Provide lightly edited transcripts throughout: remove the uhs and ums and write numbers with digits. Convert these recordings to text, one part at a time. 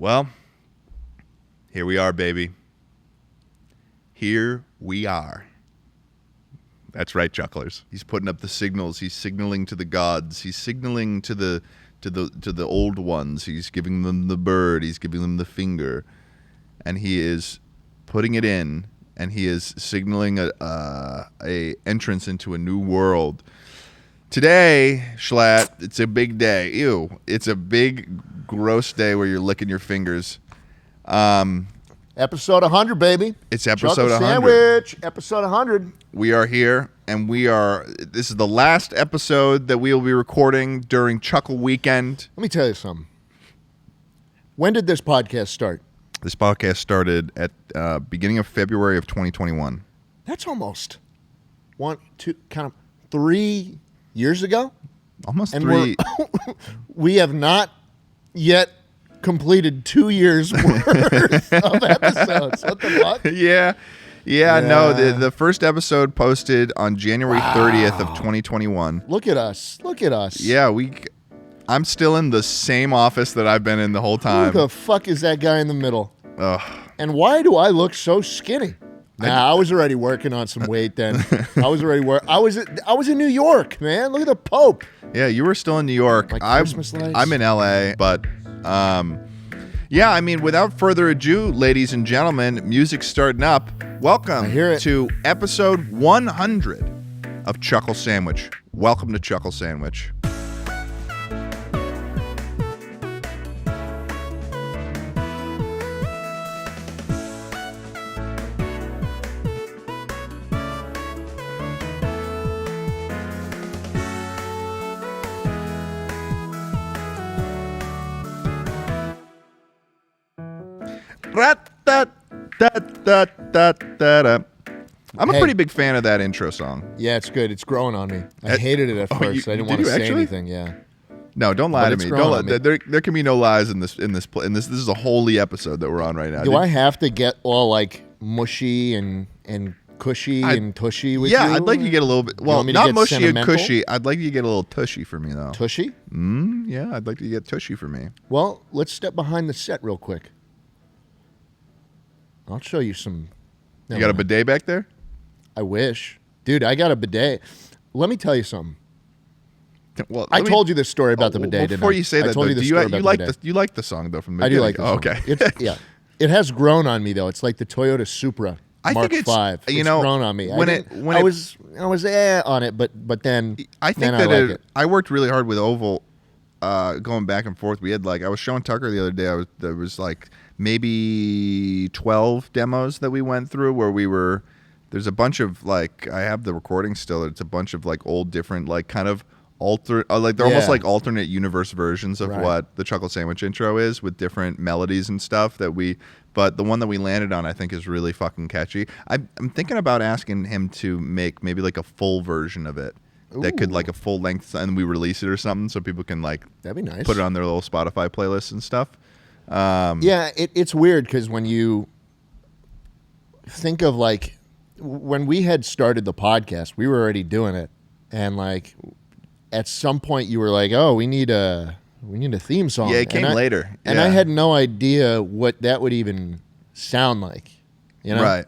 Well, here we are, baby. Here we are. That's right, Chucklers. He's putting up the signals. He's signaling to the gods. He's signaling to the old ones. He's giving them the bird. He's giving them the finger, and he is putting it in. And he is signaling a entrance into a new world. Today, Schlatt, it's a big day. Ew, it's a big, gross day where you're licking your fingers. Episode 100, baby. It's episode Chuckle 100. Sandwich, episode 100. We are here, and this is the last episode that we will be recording during Chuckle Weekend. Let me tell you something. When did this podcast start? This podcast started at beginning of February of 2021. That's almost 3 years ago. Almost and 3. We have not yet completed 2 years worth of episodes. What the fuck? Yeah. No, the first episode posted on January 30th of 2021. Look at us. Yeah, I'm still in the same office that I've been in the whole time. Who the fuck is that guy in the middle? Ugh. And why do I look so skinny? Nah, I was already working on some weight then. I was in New York, man. Look at the Pope. Yeah, you were still in New York. Christmas lights. I'm in LA, but yeah, I mean, without further ado, ladies and gentlemen, music's starting up. Welcome to episode 100 of Chuckle Sandwich. Welcome to Chuckle Sandwich. I'm a pretty big fan of that intro song. Yeah, it's good. It's growing on me. I hated it at first. I didn't want to say anything. Yeah. No, don't lie to me. Don't lie. There can be no lies in this. This is a holy episode that we're on right now. Do I have to get all like mushy and cushy and tushy with you? Yeah, I'd like you to get a little bit. Well, not mushy and cushy. I'd like you to get a little tushy for me though. Tushy? Yeah, I'd like you to get tushy for me. Well, let's step behind the set real quick. I'll show you some. You got a bidet back there? I wish. Dude, I got a bidet. Let me tell you something. Well, I told you this story about the bidet, before you say that, I told you the story about the bidet. You like the song though from the I beginning. do like the song. Okay. Yeah. It has grown on me though. It's like the Toyota Supra Mark V. It's grown on me. I was on it, but then I think that I worked really hard with Oval, going back and forth. We had I was showing Tucker the other day. There was maybe 12 demos that we went through where there's a bunch of I have the recording still. It's a bunch of old different kind of they're almost like alternate universe versions of what the Chuckle Sandwich intro is with different melodies and stuff but the one that we landed on I think is really fucking catchy. I'm thinking about asking him to make maybe a full version of it. Ooh. That could a full length and we release it or something so people can that'd be nice. Put it on their little Spotify playlists and stuff. Yeah, it's weird because when you think of when we had started the podcast, we were already doing it, and at some point you were oh, we need a theme song. Yeah, it came later, and I had no idea what that would even sound like, right?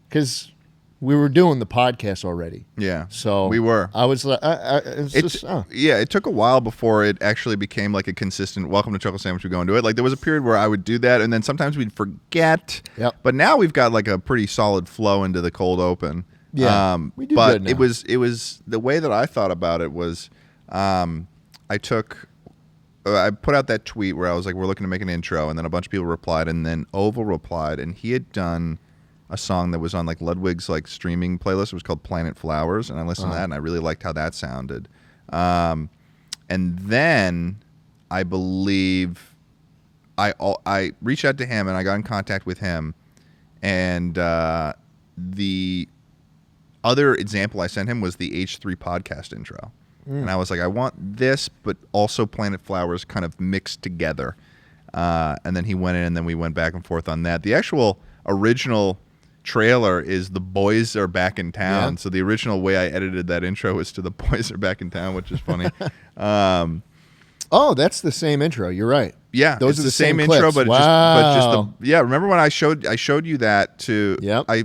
Because we were doing the podcast already. Yeah. So we were. I was yeah, it took a while before it actually became a consistent welcome to Chuckle Sandwich, we go into it. There was a period where I would do that and then sometimes we'd forget. Yep. But now we've got a pretty solid flow into the cold open. Yeah. We do but good now. it was the way that I thought about it was I put out that tweet where I was we're looking to make an intro, and then a bunch of people replied, and then Oval replied, and he had done a song that was on Ludwig's streaming playlist. It was called Planet Flowers, and I listened to that and I really liked how that sounded. And then I believe I reached out to him and I got in contact with him, and the other example I sent him was the H3 podcast intro. And I was I want this, but also Planet Flowers kind of mixed together. And then he went in and then we went back and forth on that. The actual original trailer is The Boys Are Back in Town. Yeah. So the original way I edited that intro was to The Boys Are Back in Town, which is funny. Oh, that's the same intro. You're right. Yeah, those it's are the same clips. intro, but Wow. just the Remember when I showed you that to? Yep. I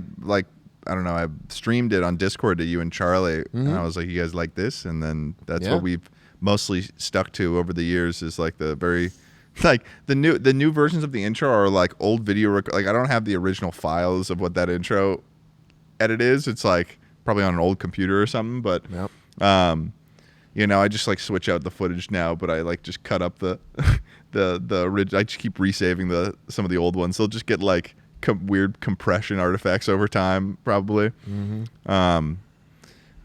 don't know. I streamed it on Discord to you and Charlie, Mm-hmm. and I was like, "You guys like this?" And then that's Yeah. what we've mostly stuck to over the years. Is like the very, like the new versions of the intro are like old video. Like I don't have the original files of what that intro edit is. It's like probably on an old computer or something. But Yep. I just like switch out the footage now, but I like just cut up the the original. I just keep resaving some of the old ones. They'll just get like weird compression artifacts over time, probably. Mm-hmm.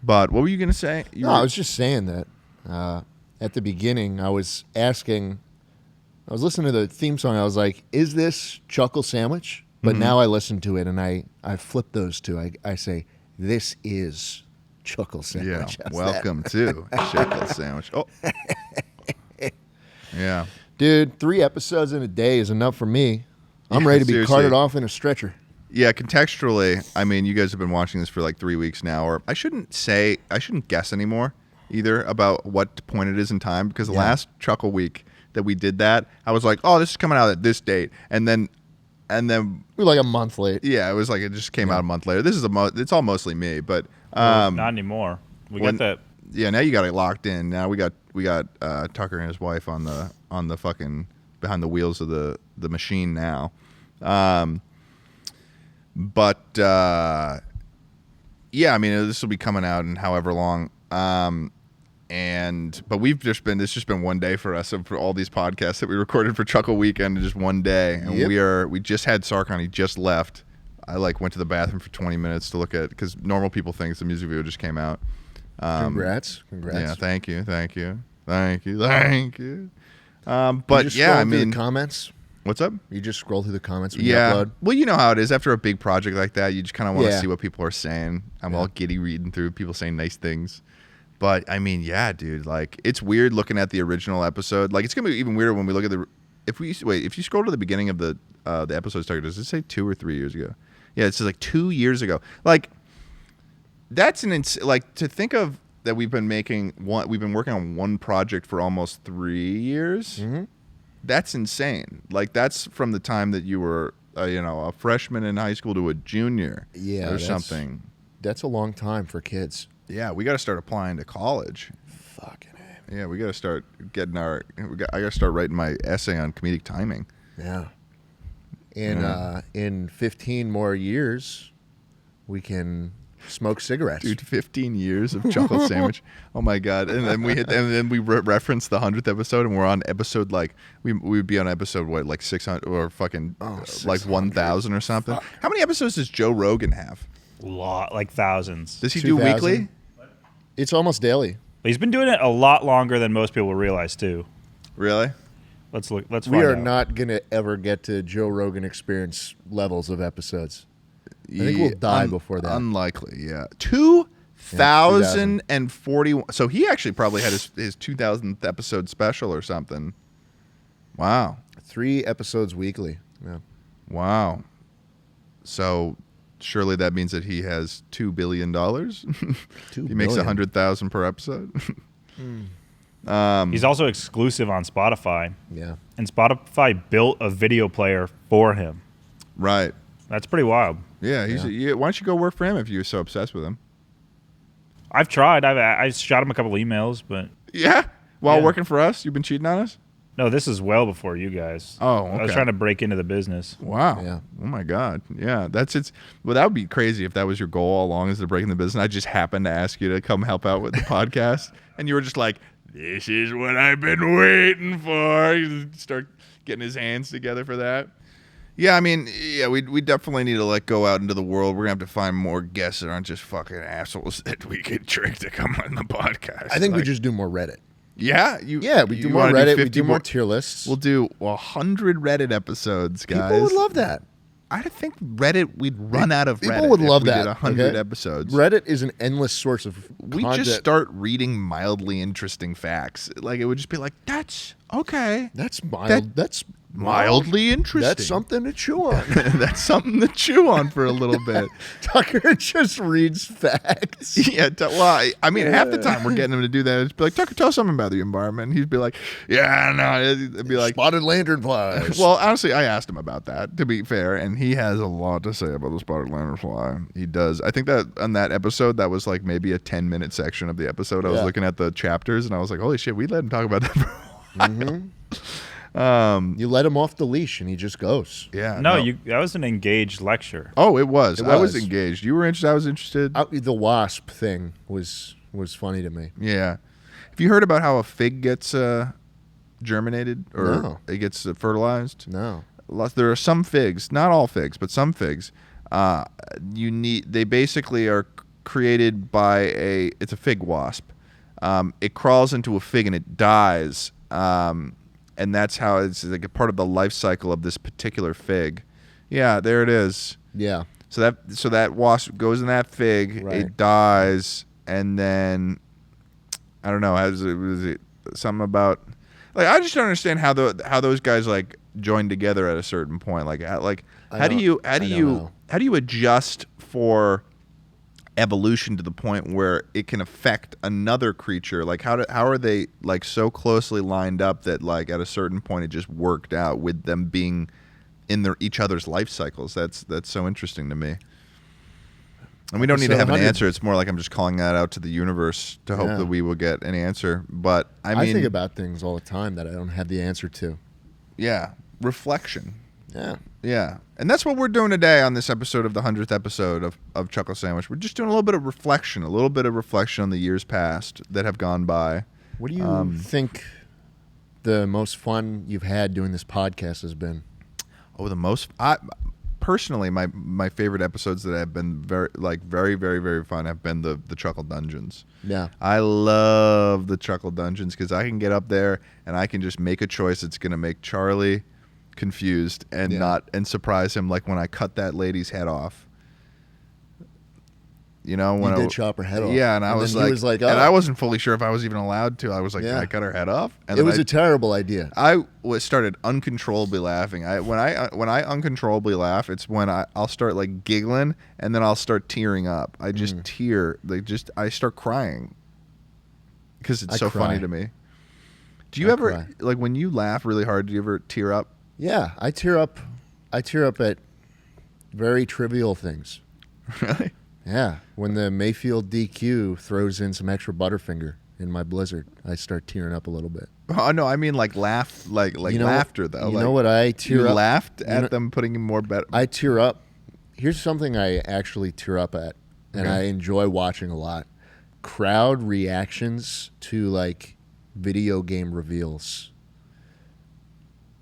But what were you gonna say? I was just saying that at the beginning, I was listening to the theme song. I was like, "Is this Chuckle Sandwich?" But now I listen to it and I flip those two. I say, "This is Chuckle Sandwich." Yeah, How's welcome to Chuckle Sandwich. Oh, yeah, dude. 3 episodes in a day is enough for me. I'm Yeah, ready to be seriously. carted off in a stretcher. yeah. Contextually, I mean, you guys have been watching this for like 3 weeks now, or I shouldn't guess anymore either about what point it is in time, because the last Chuckle week that we did that, I was like, "Oh, this is coming out at this date," and then We're like a month late. yeah, it was like it just came out a month later. This is it's all mostly me, but Not anymore. We got that. Yeah, now you got it locked in. Now we got Tucker and his wife on the fucking behind the wheels of the machine now. But yeah, I mean, this will be coming out in however long. But it's just been one day for us for all these podcasts that we recorded for Chuckle Weekend, just one day. And we just had Sarkon, he just left. I went to the bathroom for 20 minutes to look at, because normal people think the music video just came out. Congrats. Yeah, thank you. But You just yeah, I scroll through mean, the comments. what's up? You just scroll through the comments when you Yeah. upload. Well, you know how it is after a big project like that. You just kind of want to Yeah. see what people are saying. I'm all giddy reading through people saying nice things. But I mean, yeah, dude, like it's weird looking at the original episode. Like it's gonna be even weirder when we look at if you scroll to the beginning of the episode started, does it say 2 or 3 years ago? Yeah, it says like 2 years ago. Like that's like to think of that we've been working on one project for almost 3 years. Mm-hmm. That's insane. Like that's from the time that you were a freshman in high school to a junior, or something. That's a long time for kids. Yeah, we got to start applying to college. Fucking A. Yeah, we got to start getting I got to start writing my essay on comedic timing. Yeah. In 15 more years, we can smoke cigarettes. Dude, 15 years of Chuckle Sandwich. Oh my god! And then we reference the 100th episode, and we're on episode we would be on episode like 600 or fucking like 1,000 or something. Fuck. How many episodes does Joe Rogan have? Lot, like thousands. Does he do weekly? It's almost daily. But he's been doing it a lot longer than most people realize too. Really? Let's look. Let's We find are out. not going to ever get to Joe Rogan Experience levels of episodes. I think we'll die before that. Unlikely, yeah. 2,041. So he actually probably had his 2,000th episode special or something. Wow. 3 episodes weekly. Yeah. Wow. So surely that means that he has $2 billion. He makes 100,000 per episode. He's also exclusive on Spotify. Yeah. And Spotify built a video player for him. Right. That's pretty wild. Yeah. Why don't you go work for him if you're so obsessed with him? I've tried. I shot him a couple emails, but Yeah. While working for us, you've been cheating on us? no, this is well before you guys. Oh, okay. I was trying to break into the business. Wow. Yeah. Oh my God. Yeah. Well, that would be crazy if that was your goal all along, is to break in the business. I just happened to ask you to come help out with the podcast, and you were just like, "This is what I've been waiting for." You start getting his hands together for that. Yeah, I mean, yeah, we definitely need to go out into the world. We're gonna have to find more guests that aren't just fucking assholes that we could trick to come on the podcast. I think we just do more Reddit. Yeah, we do more Reddit. We do more tier lists. We'll do 100 Reddit episodes, guys. People would love that. I think Reddit, we'd run out of Reddit. People would love if we that. did 100 episodes. Reddit is an endless source of We content. just start reading mildly interesting facts. Like it would just be like, that's okay. That's mild. That's mildly interesting. That's something to chew on. That's something to chew on for a little bit. Tucker just reads facts. Yeah, I mean, half the time we're getting him to do that. It's be like, Tucker, tell us something about the environment. And he'd be like, yeah, no. It'd be like, spotted lanternflies. well, honestly, I asked him about that, to be fair, and he has a lot to say about the spotted lanternfly. He does. I think that on that episode, that was like maybe a 10-minute section of the episode. I was looking at the chapters, and I was like, holy shit, we let him talk about that for a while. Mm-hmm. You let him off the leash and he just goes. Yeah. No, that was an engaged lecture. Oh, it was. I was engaged. You were interested. I was interested. The wasp thing was funny to me. Yeah. Have you heard about how a fig gets germinated or No. it gets fertilized? No. There are some figs, not all figs, but some figs. They basically are created by it's a fig wasp. It crawls into a fig and it dies. And that's how it's like a part of the life cycle of this particular fig. Yeah, there it is. Yeah. So that wasp goes in that fig, Right. it dies, and then I don't know. Was it something about? Like, I just don't understand how those guys like join together at a certain point. How do you adjust for evolution to the point where it can affect another creature? Like, how are they like so closely lined up that like at a certain point it just worked out with them being in each other's life cycles? That's so interesting to me. And we don't need to have an answer. It's more like I'm just calling that out to the universe to hope that we will get an answer. But I mean, I think about things all the time that I don't have the answer to. Yeah, reflection. Yeah. Yeah. And that's what we're doing today on this episode of the 100th episode of Chuckle Sandwich. We're just doing a little bit of reflection on the years past that have gone by. What do you think the most fun you've had doing this podcast has been? Oh, personally, my favorite episodes that have been very, very, very fun have been the Chuckle Dungeons. Yeah. I love the Chuckle Dungeons because I can get up there and I can just make a choice that's going to make Charlie confused and surprise him, like when I cut that lady's head off. You know, when you did chop her head off. Yeah, and I was like, oh. And I wasn't fully sure if I was even allowed to. I was like, can I cut her head off? And it was a terrible idea. I started uncontrollably laughing. When I uncontrollably laugh, it's when I'll start like giggling and then I'll start tearing up. I just I start crying because it's so funny to me. Do you ever cry. Like when you laugh really hard? Do you ever tear up? Yeah, I tear up at very trivial things. Really? Yeah, when the Mayfield DQ throws in some extra Butterfinger in my Blizzard, I start tearing up a little bit. Oh no, I mean like laugh, like laughter though. You know what I tear up? You laughed at them putting in more better. I tear up. Here's something I actually tear up at, and I enjoy watching a lot. Crowd reactions to like video game reveals.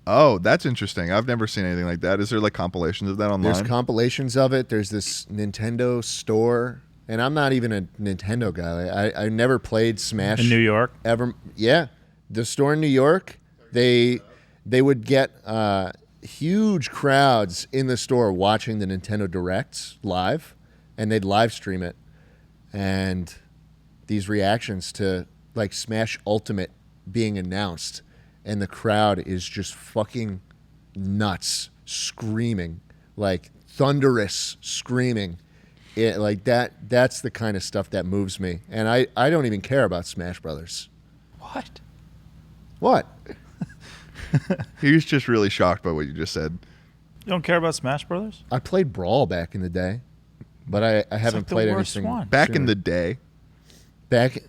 Oh, that's interesting. I've never seen anything like that. Is there like compilations of that online? There's compilations of it. There's this Nintendo store, and I'm not even a Nintendo guy. I never played Smash In New York? ever. Yeah, the store in New York, they would get huge crowds in the store watching the Nintendo Directs live, and they'd live stream it, and these reactions to like Smash Ultimate being announced. And the crowd is just fucking nuts, screaming, like thunderous screaming. Like that's the kind of stuff that moves me. And I don't even care about Smash Brothers. What? He was just really shocked by what you just said. You don't care about Smash Brothers? I played Brawl back in the day, but I haven't played anything. Back in the day. Back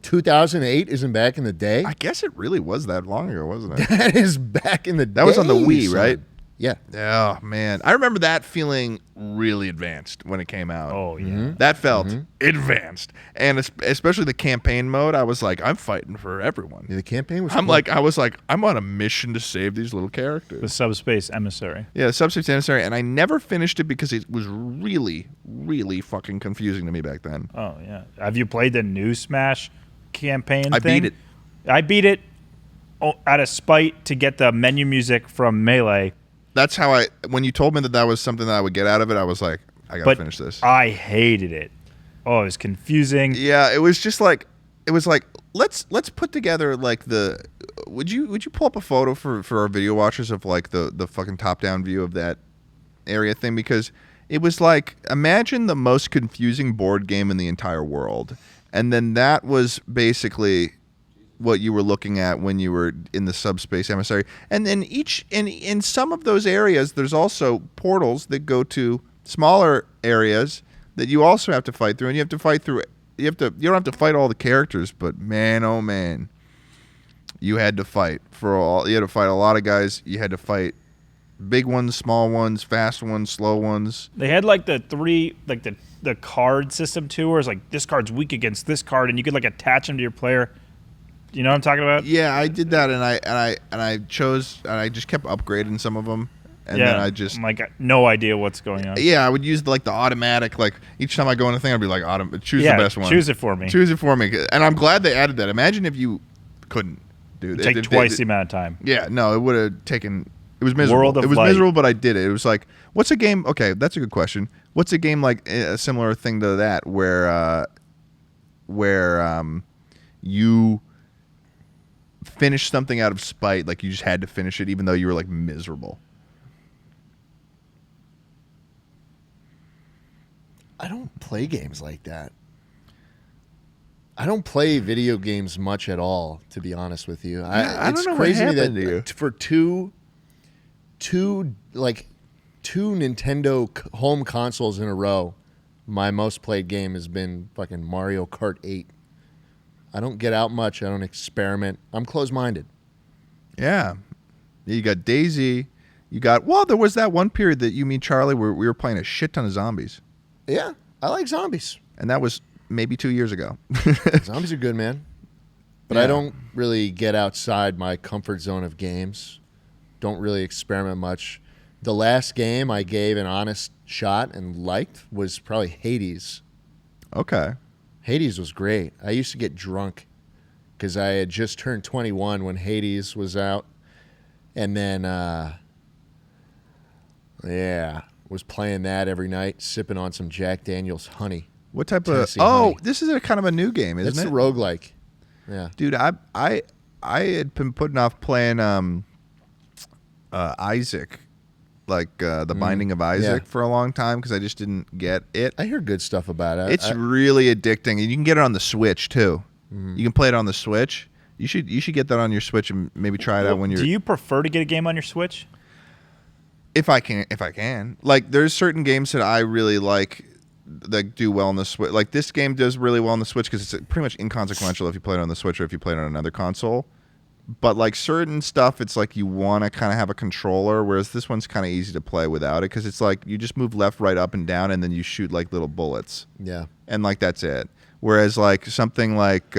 2008 isn't back in the day? I guess it really was that long ago, wasn't it? That is back in the day. That was on the Wii, right? Yeah. Oh, man. I remember that feeling really advanced when it came out. Oh, yeah. That felt advanced. And especially the campaign mode, I was like, I'm fighting for everyone. The campaign was I'm cool. I'm on a mission to save these little characters. The Subspace Emissary. Yeah, Subspace Emissary. And I never finished it because it was really, really fucking confusing to me back then. Oh, yeah. Have you played the new Smash campaign I thing? beat it. I beat it out of spite to get the menu music from Melee. That's how when you told me that was something that I would get out of it, I was like, I got to finish this. I hated it. Oh, it was confusing. Yeah, it was just like, it was like let's put together like the. Would you pull up a photo for our video watchers of like the fucking top down view of that area thing, because it was like, imagine the most confusing board game in the entire world, and then that was basically what you were looking at when you were in the subspace emissary. And then in some of those areas, there's also portals that go to smaller areas that you also have to fight through, and you have to fight through. You don't have to fight all the characters, but man, oh man, you had to fight you had to fight a lot of guys. You had to fight big ones, small ones, fast ones, slow ones. They had like the card system too, where it's like this card's weak against this card, and you could like attach them to your player. You know what I'm talking about? Yeah, I did that, and I just kept upgrading some of them, and then I just I'm like, no idea what's going on. Yeah, I would use the automatic, like each time I go in a thing, I'd be like, choose the best one. Choose it for me. Choose it for me, and I'm glad they added that. Imagine if you couldn't do that. Take twice the amount of time. Yeah, no, it would have taken. It was miserable. World of it was Light. miserable, but I did it. It was like, what's a game? Okay, that's a good question. What's a game like a similar thing to that, where you finish something out of spite, like you just had to finish it, even though you were like miserable. I don't play games like that. I don't play video games much at all, to be honest with you. I it's don't know crazy what that happened to you. For two Nintendo home consoles in a row, my most played game has been fucking Mario Kart 8. I don't get out much. I don't experiment. I'm closed-minded. Yeah. You got Daisy. There was that one period that you, me, Charlie, where we were playing a shit ton of zombies. Yeah, I like zombies. And that was maybe 2 years ago. Zombies are good, man. But Yeah. I don't really get outside my comfort zone of games. Don't really experiment much. The last game I gave an honest shot and liked was probably Hades. Okay. Hades was great. I used to get drunk because I had just turned 21 when Hades was out. And then, was playing that every night, sipping on some Jack Daniel's honey. What type Tennessee of... honey. this is a kind of a new game, isn't It's it? a roguelike. Yeah. Dude, I had been putting off playing Isaac, like The Binding of Isaac, for a long time because I just didn't get it. I hear good stuff about it. It's really addicting, and you can get it on the Switch too. You can play it on the Switch. You should get that on your Switch and maybe try it out when you're... Do you prefer to get a game on your Switch? If I can. Like, there's certain games that I really like that do well on the Switch. Like, this game does really well on the Switch because it's pretty much inconsequential if you play it on the Switch or if you play it on another console. But, like, certain stuff, it's like you want to kind of have a controller, whereas this one's kind of easy to play without it because it's like you just move left, right, up, and down, and then you shoot, like, little bullets. Yeah. And, like, that's it. Whereas, like, something like...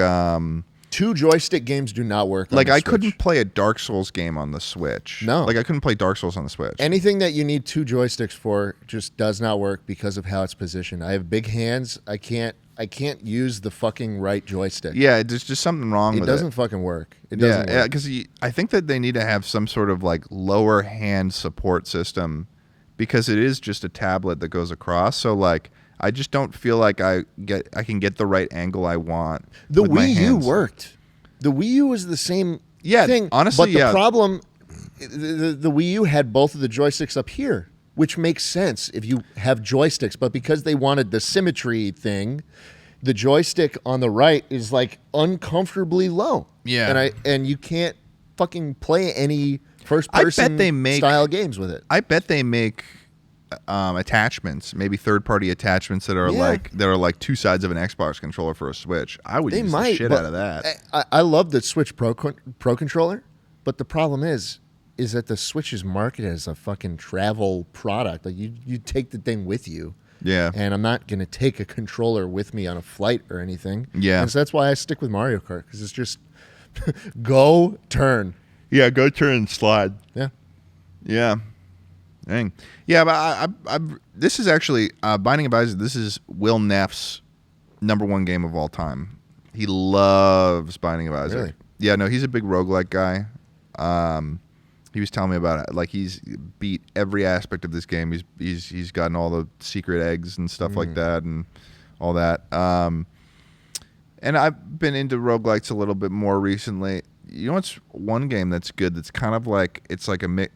Two joystick games do not work on like, the I Switch. couldn't play a Dark Souls game on the Switch. No. Like, I couldn't play Dark Souls on the Switch. Anything that you need two joysticks for just does not work because of how it's positioned. I have big hands. I can't use the fucking right joystick. Yeah, there's just something wrong with it. It doesn't fucking work. It doesn't Yeah, work. because I think that they need to have some sort of like lower hand support system because it is just a tablet that goes across. So like, I just don't feel like I can get the right angle I want. The with my Wii U hands. worked. The Wii U was the same Yeah, thing. honestly, but the yeah. problem, the Wii U had both of the joysticks up here, which makes sense if you have joysticks. But because they wanted the symmetry thing, the joystick on the right is like uncomfortably low. Yeah. And you can't fucking play any first person style games with it. I bet they make attachments, maybe third-party attachments that are like two sides of an Xbox controller for a Switch. I would use the shit out of that. I love the Switch Pro controller, but the problem is that the Switch is marketed as a fucking travel product. Like you take the thing with you. Yeah. And I'm not going to take a controller with me on a flight or anything. Yeah. And so that's why I stick with Mario Kart, because it's just go, turn. Yeah, go turn and slide. Yeah. Yeah. Dang. Yeah, but this is actually Binding of Isaac. This is Will Neff's #1 game of all time. He loves Binding of Isaac. Really? Yeah, no, he's a big roguelike guy. He was telling me about it. Like, he's beat every aspect of this game. He's gotten all the secret eggs and stuff like that and all that. And I've been into roguelikes a little bit more recently. You know what's one game that's good that's kind of like, it's like a mix.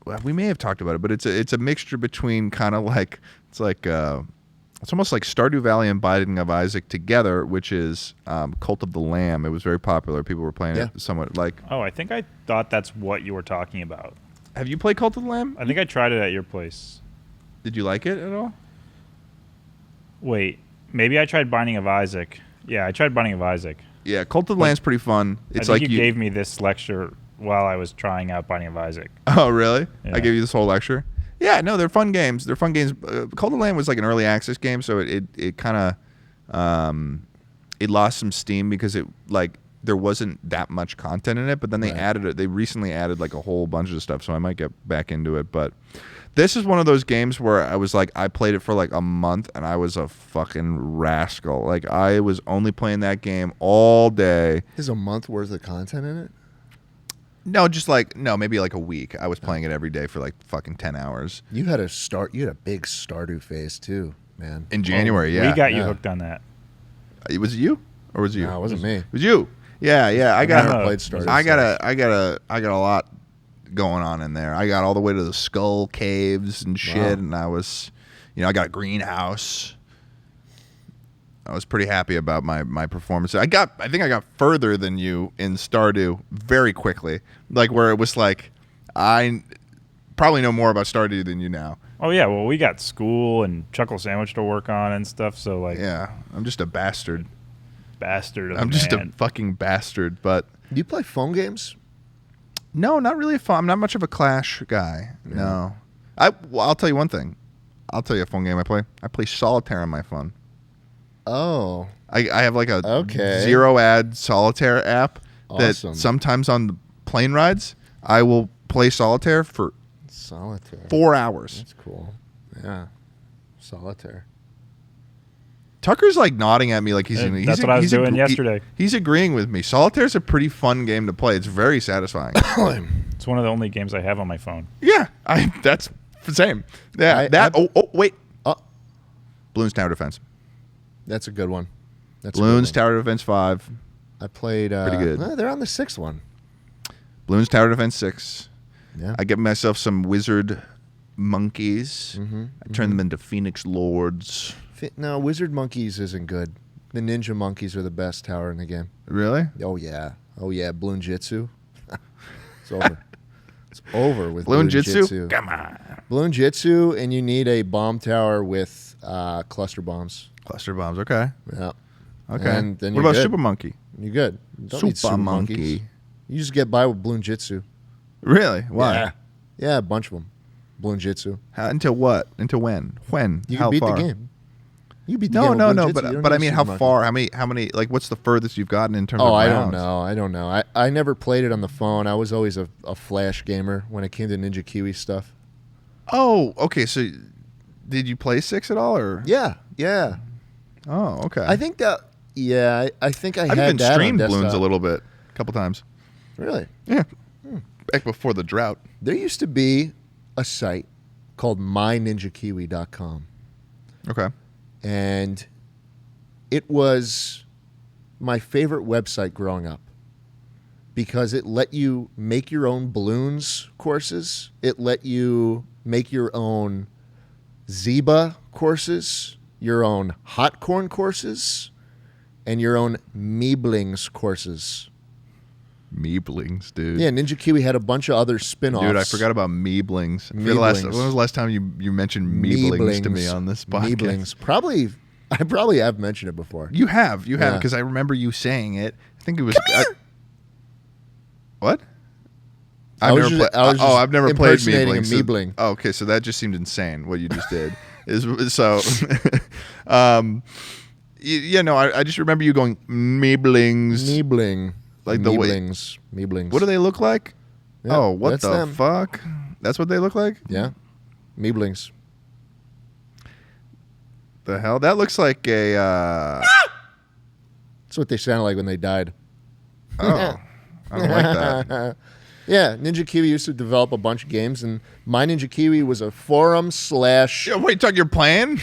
Well, we may have talked about it, but it's a mixture between kind of like, it's almost like Stardew Valley and Binding of Isaac together, which is Cult of the Lamb. It was very popular. People were playing it somewhat like. Oh, I think I thought that's what you were talking about. Have you played Cult of the Lamb? I think I tried it at your place. Did you like it at all? Wait, maybe I tried Binding of Isaac. Yeah, I tried Binding of Isaac. Yeah, Cult of the Lamb's pretty fun. It's I think like you gave me this lecture while I was trying out Binding of Isaac. Oh, really? Yeah. I gave you this whole lecture? Yeah, no, they're fun games. Cult of the Lamb was like an early access game, so it kind of it lost some steam because there wasn't that much content in it, but then they recently added like a whole bunch of stuff, so I might get back into it. But this is one of those games where I was like, I played it for like a month and I was a fucking rascal. Like I was only playing that game all day. Is a month worth of content in it? No, maybe like a week. I was playing it every day for like fucking 10 hours. You had a big Stardew phase too, man. In January, yeah. We got you hooked on that. Was it you? Or was it you? No, it wasn't me. It was you. Yeah. I never played Stardew. I got a lot going on in there. I got all the way to the Skull Caves and shit, and I was, I got a greenhouse. I was pretty happy about my performance. I think I got further than you in Stardew very quickly. Like where it was like, I probably know more about Stardew than you now. Oh yeah, well we got school and Chuckle Sandwich to work on and stuff. So like, yeah, I'm just a bastard. I'm just a fucking bastard. But do you play phone games? No, not really. I'm not much of a Clash guy. Yeah. No, I'll tell you one thing. I'll tell you a phone game I play. I play Solitaire on my phone. Oh. I have like a zero ad Solitaire app that sometimes on the plane rides I will play Solitaire for 4 hours. That's cool. Yeah. Solitaire. Tucker's like nodding at me like that's what I was doing yesterday. He's agreeing with me. Solitaire's a pretty fun game to play. It's very satisfying. It's one of the only games I have on my phone. Yeah, that's the same. Yeah, wait. Bloons Tower Defense. That's a good one. Bloons Tower Defense 5. I played. Pretty good. They're on the 6th one. Bloons Tower Defense 6. Yeah. I get myself some wizard monkeys. I turn them into Phoenix Lords. No, wizard monkeys isn't good. The ninja monkeys are the best tower in the game. Really? Oh yeah. Bloon Jitsu. It's over. It's over with Bloon Jitsu. Come on. Bloon Jitsu, and you need a bomb tower with cluster bombs. Cluster bombs. Okay. Yeah. Okay. And then what about Super Monkey? You're good. You don't need Super Monkey. Monkeys. You just get by with Bloon Jitsu. Really? Why? Yeah, a bunch of them. Bloon Jitsu. Until what? Until when? When? You how can beat far? the game. You beat the game. No. But I mean, how far? How many? Like, what's the furthest you've gotten in terms of rounds? I don't know. I never played it on the phone. I was always a Flash gamer when it came to Ninja Kiwi stuff. Oh, okay. So, did you play 6 at all, or? Yeah. Oh, okay. I think that. Yeah, I think I've even streamed Bloons a little bit, a couple times. Really? Yeah. Back before the drought. There used to be a site called myninjakiwi.com. Okay. And it was my favorite website growing up because it let you make your own balloons courses. It let you make your own Zeba courses, your own hot corn courses, and your own Meeblings courses. Meeblings, dude. Yeah, Ninja Kiwi had a bunch of other spin-offs. Dude, I forgot about Meeblings. When was the last time you mentioned Meeblings to me on this podcast? Meeblings. I probably have mentioned it before. You have, because I remember you saying it. I think it was... what? I've never played Meeblings. Meebling. Oh, okay, so that just seemed insane, what you just did. I just remember you going, Meeblings. Meebling. Like Meeblings. What do they look like? Yeah, what the fuck? That's what they look like? Yeah. Meeblings. The hell? That looks like a... That's what they sounded like when they died. Oh. I don't like that. Yeah, Ninja Kiwi used to develop a bunch of games, and My Ninja Kiwi was a forum / Wait, you're playing?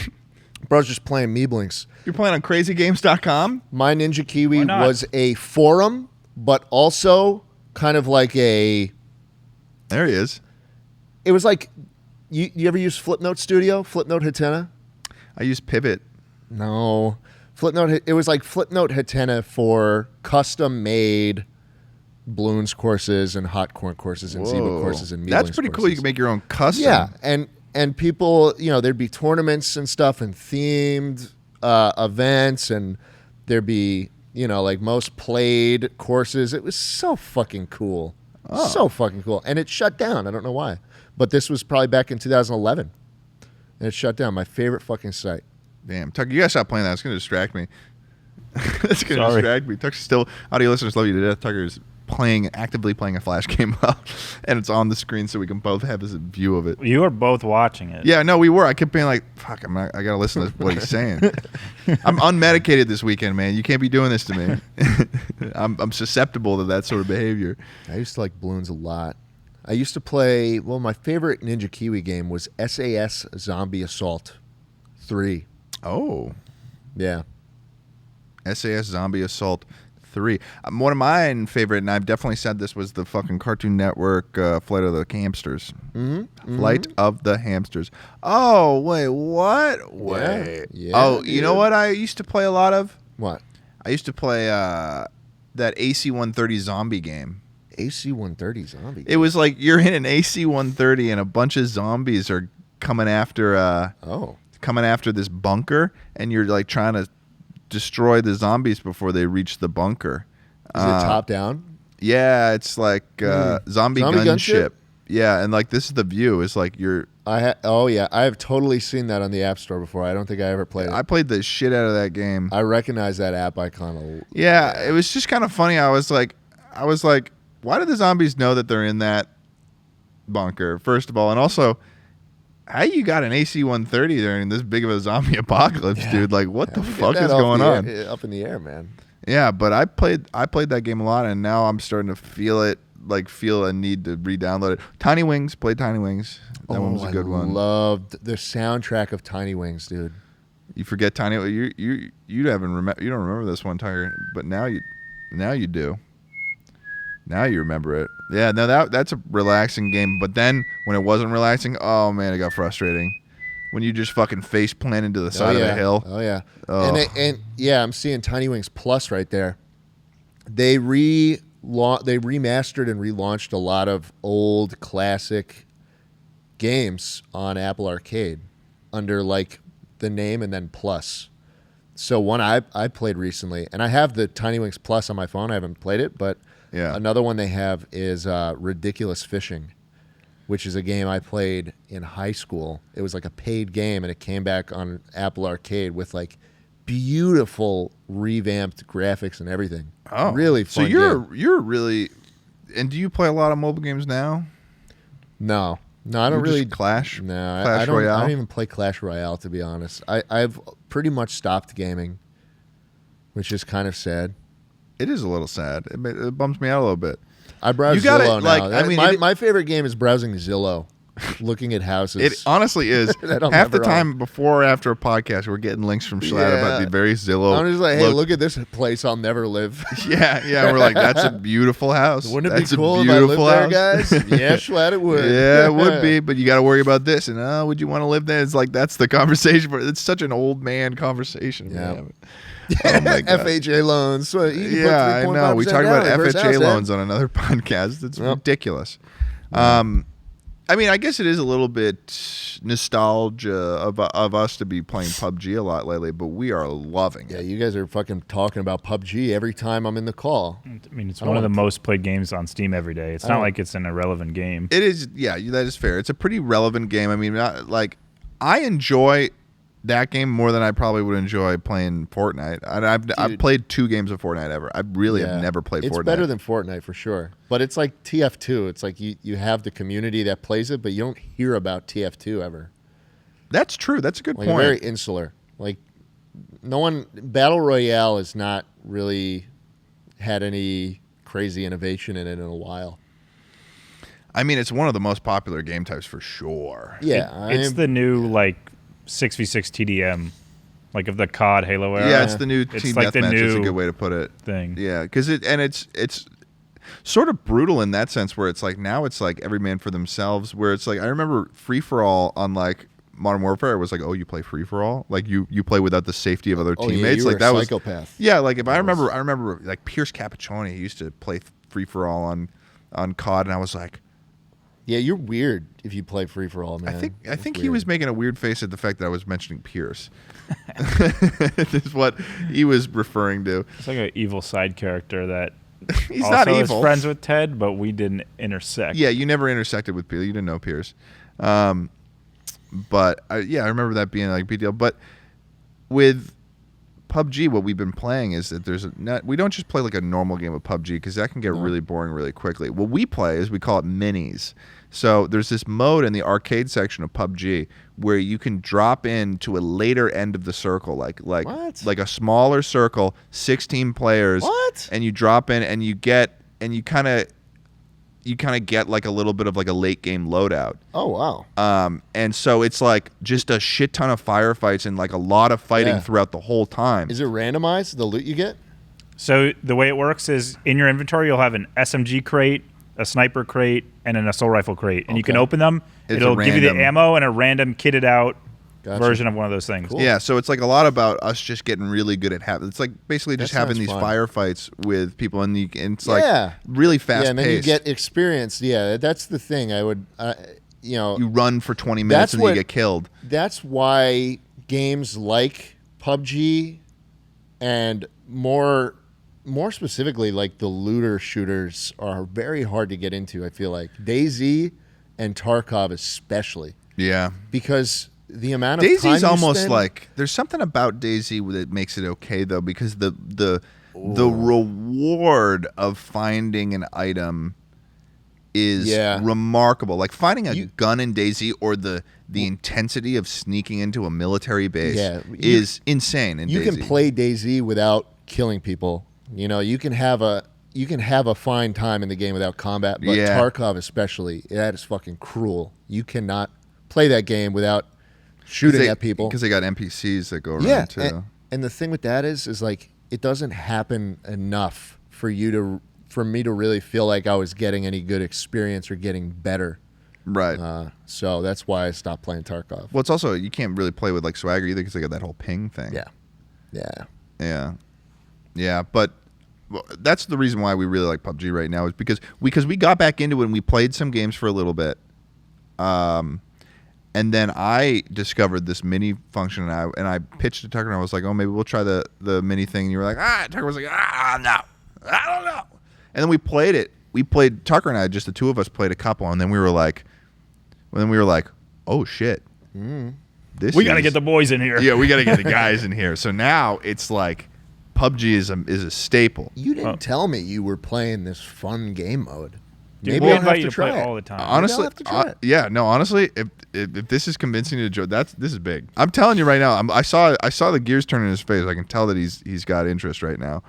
Bro, I was just playing Meeblinks. You're playing on crazygames.com? My Ninja Kiwi Why not? was a forum, but also kind of like a... There he is. It was like... You ever use Flipnote Studio? Flipnote Hatena? I use Pivot. No. Flipnote... It was like Flipnote Hatena for custom-made Bloons courses and Hot Corn courses and Zebra courses and Meeblinks That's pretty cool. courses. You can make your own custom. Yeah, and people, there'd be tournaments and stuff and themed events, and there'd be, like most played courses. It was so fucking cool. Oh. So fucking cool. And it shut down. I don't know why. But this was probably back in 2011. And it shut down. My favorite fucking site. Damn. Tucker, you gotta stop playing that. It's gonna distract me. It's gonna Sorry. distract me. Tucker's still, audio listeners love you to death. Tucker's actively playing a Flash game and it's on the screen so we can both have this view of it. You were both watching it. Yeah, no, we were. I kept being like, fuck, I gotta listen to what he's saying. I'm unmedicated this weekend, man. You can't be doing this to me. I'm susceptible to that sort of behavior. I used to like Bloons a lot. I used to play, my favorite Ninja Kiwi game was SAS Zombie Assault 3. Oh. Yeah. SAS Zombie Assault 3. One of my favorite, and I've definitely said this, was the fucking Cartoon Network Flight of the Hamsters. Mm-hmm. Flight of the Hamsters. Oh, wait, what? Wait. Yeah, oh, you know what I used to play a lot of? What? I used to play that AC-130 zombie game. AC-130 Zombie. It was like you're in an AC-130 and a bunch of zombies are coming after this bunker, and you're like trying to destroy the zombies before they reach the bunker. Is it top down? Yeah, it's like zombie gunship. Yeah, and like this is the view. It's like you're. I have totally seen that on the App Store before. I don't think I ever played it. I played the shit out of that game. I recognize that app icon. Yeah, it was just kind of funny. I was like, why do the zombies know that they're in that bunker? First of all, and also, how you got an AC-130 during this big of a zombie apocalypse, dude? Like, what the fuck is going on? Up in the air, man. Yeah, but I played that game a lot, and now I'm starting to feel a need to re-download it. Tiny Wings, played Tiny Wings. That one was a good one. I loved the soundtrack of Tiny Wings, dude. You forget Tiny. You don't remember this one, Tiger, but now you do. Now you remember it. Yeah, no, that's a relaxing game. But then when it wasn't relaxing, oh man, it got frustrating. When you just fucking face plant into the side of a hill. Oh yeah. Oh. And yeah, I'm seeing Tiny Wings Plus right there. They remastered and relaunched a lot of old classic games on Apple Arcade under like the name and then Plus. So one I played recently, and I have the Tiny Wings Plus on my phone. I haven't played it, but another one they have is Ridiculous Fishing, which is a game I played in high school. It was like a paid game, and it came back on Apple Arcade with like beautiful revamped graphics and everything. Oh, really fun. So you're really, and do you play a lot of mobile games now? No, I don't You're really. just Clash. No, Clash I don't. Royale? I don't even play Clash Royale, to be honest. I've pretty much stopped gaming, which is kind of sad. It is a little sad. It bums me out a little bit. I browse You gotta, Zillow now. like, I mean, my favorite game is browsing Zillow, looking at houses. It honestly is. That I'm Half the never time before or after a podcast, we're getting links from Schlatt about the very Zillow. I'm just like, hey, look at this place I'll never live. Yeah. We're like, that's a beautiful house. Wouldn't it That's be cool a if I beautiful lived there, house. guys? Yeah, Schlatt, it would. Yeah, it would be, but you got to worry about this. And would you want to live there? It's like that's the conversation. It's such an old man conversation. Yeah. Man. Oh my God. FHA loans. So I know. We talked about FHA loans on another podcast. It's ridiculous. I mean, I guess it is a little bit nostalgia of us to be playing PUBG a lot lately, but we are loving it. Yeah, you guys are fucking talking about PUBG every time I'm in the call. I mean, it's one of the most played games on Steam every day. It's not like it's an irrelevant game. It is, yeah, that is fair. It's a pretty relevant game. I mean, I enjoy that game more than I probably would enjoy playing Fortnite. I've played 2 games of Fortnite ever. I really have never played Fortnite. It's better than Fortnite for sure. But it's like TF2. It's like you have the community that plays it, but you don't hear about TF2 ever. That's true. That's a good point. Very insular. Like Battle Royale has not really had any crazy innovation in it in a while. I mean, it's one of the most popular game types for sure. Yeah. It's the new 6v6 TDM. Like of the COD Halo era. Yeah, it's the new team like the deathmatch. It's a new good way to put it. thing. Yeah, because it's sort of brutal in that sense, where it's like now it's like every man for themselves. Where it's like I remember free for all on like Modern Warfare. It was like, oh, you play free for all, like you play without the safety of other teammates. Yeah, you like were that a was psychopath. Yeah, like if I remember like Pierce Capiccioni used to play free for all on COD, and I was like, Yeah, you're weird if you play free for all, man. I think he was making a weird face at the fact that I was mentioning Pierce. This is what he was referring to. It's like an evil side character that He's also not is evil. friends with Ted, but we didn't intersect. Yeah, you never intersected with Pierce. You didn't know Pierce. But I remember that being like a big deal. But with PUBG, what we've been playing is that we don't just play like a normal game of PUBG because that can get really boring really quickly. What we play is we call it minis. So there's this mode in the arcade section of PUBG where you can drop into a later end of the circle, like a smaller circle, 16 players. What? And you drop in and you kind of get like a little bit of like a late game loadout. Oh wow. And so it's like just a shit ton of firefights and like a lot of fighting throughout the whole time. Is it randomized, the loot you get? So the way it works is in your inventory you'll have an SMG crate, a sniper crate, and an assault rifle crate, and you can open them. It'll give you the ammo and a random kitted out version of one of those things. Cool. Yeah, so it's like a lot about us just getting really good at having. It's like basically just having these fun. Firefights with people, and it's like really fast. Yeah, and then you get experience. Yeah, that's the thing. I would, you run for 20 minutes and then you get killed. That's why games like PUBG and more specifically like the looter shooters are very hard to get into. I feel like DayZ and Tarkov especially. Yeah, because the amount of DayZ's time almost spend, like there's something about DayZ that makes it okay though, because the reward of finding an item is remarkable. Like finding a gun in DayZ or the intensity of sneaking into a military base is insane in DayZ. You can play DayZ without killing people. You know, you can have a fine time in the game without combat, but Tarkov especially, that is fucking cruel. You cannot play that game without shooting at people because they got NPCs that go around too. And the thing with that is like it doesn't happen enough for me to really feel like I was getting any good experience or getting better. Right. So that's why I stopped playing Tarkov. Well, it's also you can't really play with like swagger either because they got that whole ping thing. Yeah. But that's the reason why we really like PUBG right now is because we got back into it and we played some games for a little bit. And then I discovered this mini function, and I pitched to Tucker, and I was like, "Oh, maybe we'll try the mini thing." And you were like, Tucker was like, no, I don't know. And then we played it. Tucker and I, just the two of us, played a couple, and then we were like, "Oh shit, we got to get the boys in here." Yeah, we got to get the guys in here. So now it's like PUBG is a staple. You didn't tell me you were playing this fun game mode. Dude, Maybe we'll I'll have invite you to to try play it. all the time. Honestly, have to try it. honestly, if this is convincing you to join, this is big. I'm telling you right now. I saw the gears turn in his face. I can tell that he's got interest right now,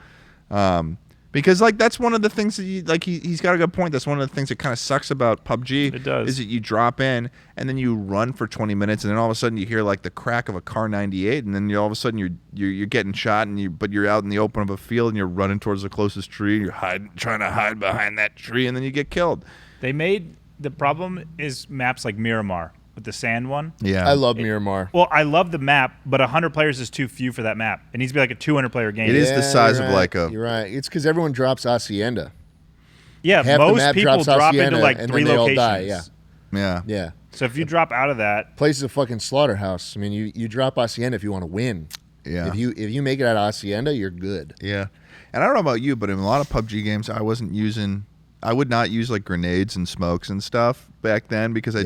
because like that's one of the things that he's got a good point. That's one of the things that kind of sucks about PUBG. It does. Is that you drop in and then you run for 20 minutes and then all of a sudden you hear like the crack of a car 98 and then all of a sudden you're getting shot but you're out in the open of a field and you're running towards the closest tree and you're trying to hide behind that tree and then you get killed. The problem is maps like Miramar with the sand one. Yeah, I love Miramar. Well, I love the map, but 100 players is too few for that map. It needs to be like a 200 player game. It is the size of like a. You're right. It's because everyone drops Hacienda. Yeah, Half the most map people drops drop Hacienda, into like and 3 then they all locations. die, Yeah. Yeah. So if you drop out of that, Place is a fucking slaughterhouse. I mean, you drop Hacienda if you want to win. Yeah. If you make it out of Hacienda, you're good. Yeah. And I don't know about you, but in a lot of PUBG games, I would not use like grenades and smokes and stuff back then because I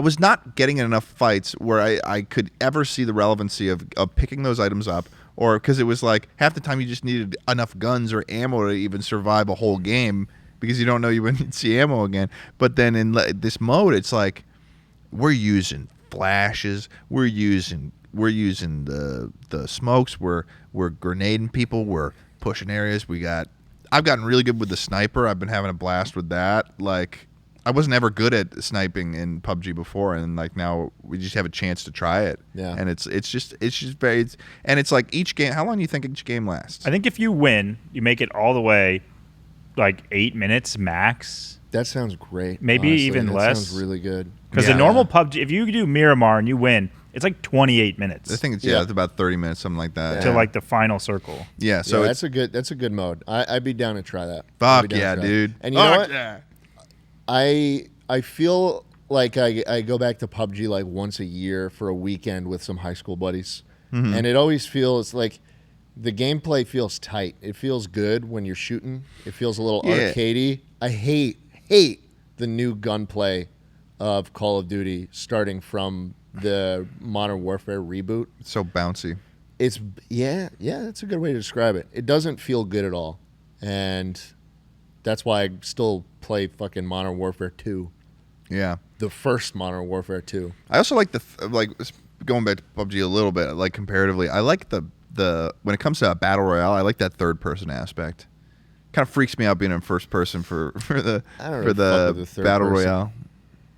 was not getting enough fights where I could ever see the relevancy of picking those items up, or because it was like half the time you just needed enough guns or ammo to even survive a whole game because you don't know you wouldn't see ammo again. But then in this mode, it's like we're using flashes, we're using the smokes, we're grenading people, we're pushing areas. I've gotten really good with the sniper. I've been having a blast with that. Like I wasn't ever good at sniping in PUBG before, and like now we just have a chance to try it. Yeah. And it's just very, and it's like each game. How long do you think each game lasts? I think if you win, you make it all the way, like 8 minutes max. That sounds great. Maybe honestly. even that less. Sounds really good. Because the normal PUBG, if you do Miramar and you win, it's like 28 minutes. I think it's about 30 minutes, something like that. To like the final circle. Yeah, so that's a good mode. I'd be down to try that. Fuck yeah, dude. And you know what? Yeah. I feel like I go back to PUBG like once a year for a weekend with some high school buddies, and it always feels like the gameplay feels tight. It feels good when you're shooting. It feels a little arcadey. I hate the new gunplay of Call of Duty starting from the Modern Warfare reboot. It's so bouncy. It's that's a good way to describe it. It doesn't feel good at all, and that's why I still play fucking Modern Warfare 2. Yeah, the first Modern Warfare 2. I also like going back to PUBG a little bit. Like comparatively, I like the when it comes to a battle royale, I like that third person aspect. Kind of freaks me out being in first person for the battle royale.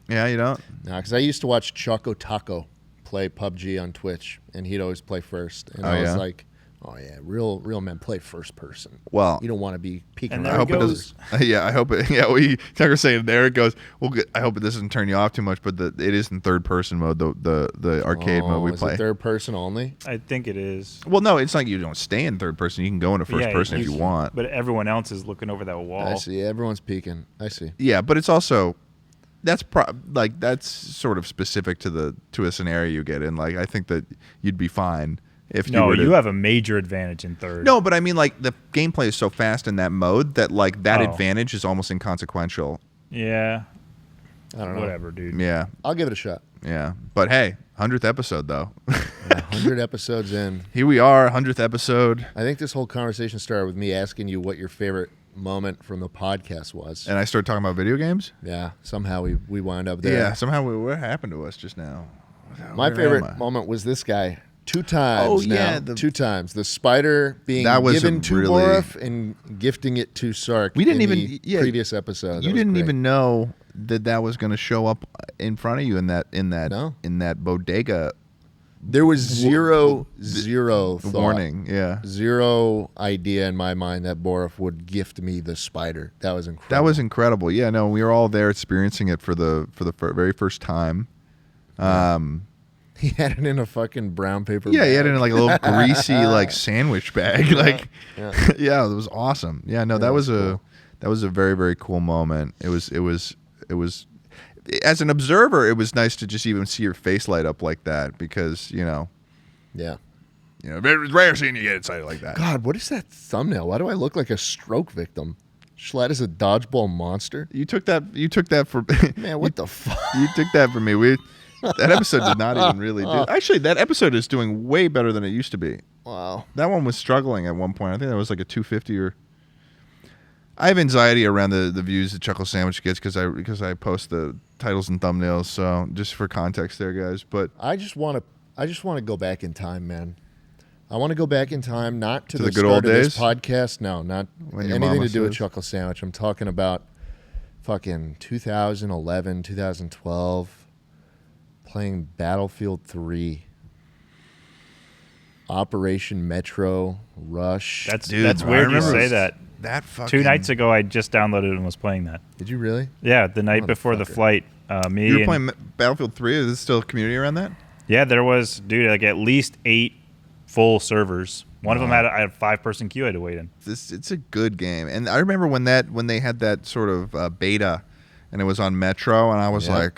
Yeah, you don't? No, because I used to watch Choco Taco play PUBG on Twitch, and he'd always play first. And I was like, oh, yeah, real men play first person. Well, you don't want to be peeking and around. I hope it does. Yeah, I hope it. Yeah, Tucker's saying there it goes. Well, I hope it doesn't turn you off too much, but it is in third person mode, the arcade mode we play. Is it third person only? I think it is. Well, no, it's like you don't stay in third person. You can go into first person if you want. But everyone else is looking over that wall. I see. Everyone's peeking. I see. Yeah, but it's also that's sort of specific to a scenario you get in. Like I think that you'd be fine if you were to, you have a major advantage in third. No, but I mean like the gameplay is so fast in that mode that like that advantage is almost inconsequential. Yeah. I don't know. Whatever, dude. Yeah. I'll give it a shot. Yeah. But hey, 100th episode though. 100 episodes in. Here we are, 100th episode. I think this whole conversation started with me asking you what your favorite moment from the podcast was. And I started talking about video games? Yeah. Somehow we wound up there. Yeah, somehow what happened to us just now? My favorite moment was this guy. 2 times. Oh, now. yeah. 2 times. The spider being given to Borif and gifting it to Sark. We didn't even previous episode. You didn't even know that was going to show up in front of you in that bodega. There was zero thought, warning. Yeah, zero idea in my mind that Borif would gift me the spider. That was incredible. That was incredible. Yeah, no, we were all there experiencing it for the very first time. He had it in a fucking brown paper bag. He had it in like a little greasy like sandwich bag. Like, yeah, it was awesome. Yeah, no, that was cool. That was a very, very cool moment. It was as an observer, it was nice to just even see your face light up like that because, it's rare seeing you get excited like that. God, what is that thumbnail? Why do I look like a stroke victim? Schlatt is a dodgeball monster. You took that for man. What the fuck? You took that from me. That episode did not even really do. Actually, that episode is doing way better than it used to be. Wow. That one was struggling at one point. I think that was like a 250 or. I have anxiety around the views that Chuckle Sandwich gets because I post the titles and thumbnails. So just for context, there, guys. But I just want to go back in time, man. I want to go back in time, not to the good old days. This podcast. No, not anything to do with Chuckle Sandwich. I'm talking about fucking 2011, 2012. Playing Battlefield 3, Operation Metro, Rush. That's weird you say that. That fucking 2 nights ago, I just downloaded and was playing that. Did you really? Yeah, the night before the flight. You were playing Battlefield 3? Is there still a community around that? Yeah, there was, dude, like at least 8 full servers. One of them had a 5-person queue I had to wait in. It's a good game, and I remember when they had that sort of beta, and it was on Metro, and I was I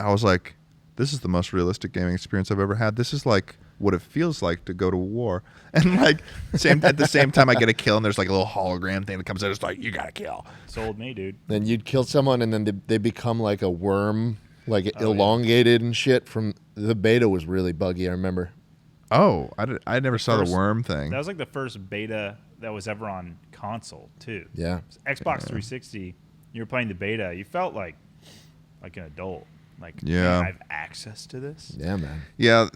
was like. This is the most realistic gaming experience I've ever had. This is like what it feels like to go to war. And like at the same time I get a kill and there's like a little hologram thing that comes out. It's like, you got to kill. Sold me, dude. Then you'd kill someone and then they become like a worm, like elongated and shit. From the beta was really buggy, I remember. Oh, I never saw the worm thing. That was like the first beta that was ever on console too. Yeah. Xbox 360, you were playing the beta. You felt like an adult. Like, yeah, I have access to this. Yeah, man. Yeah,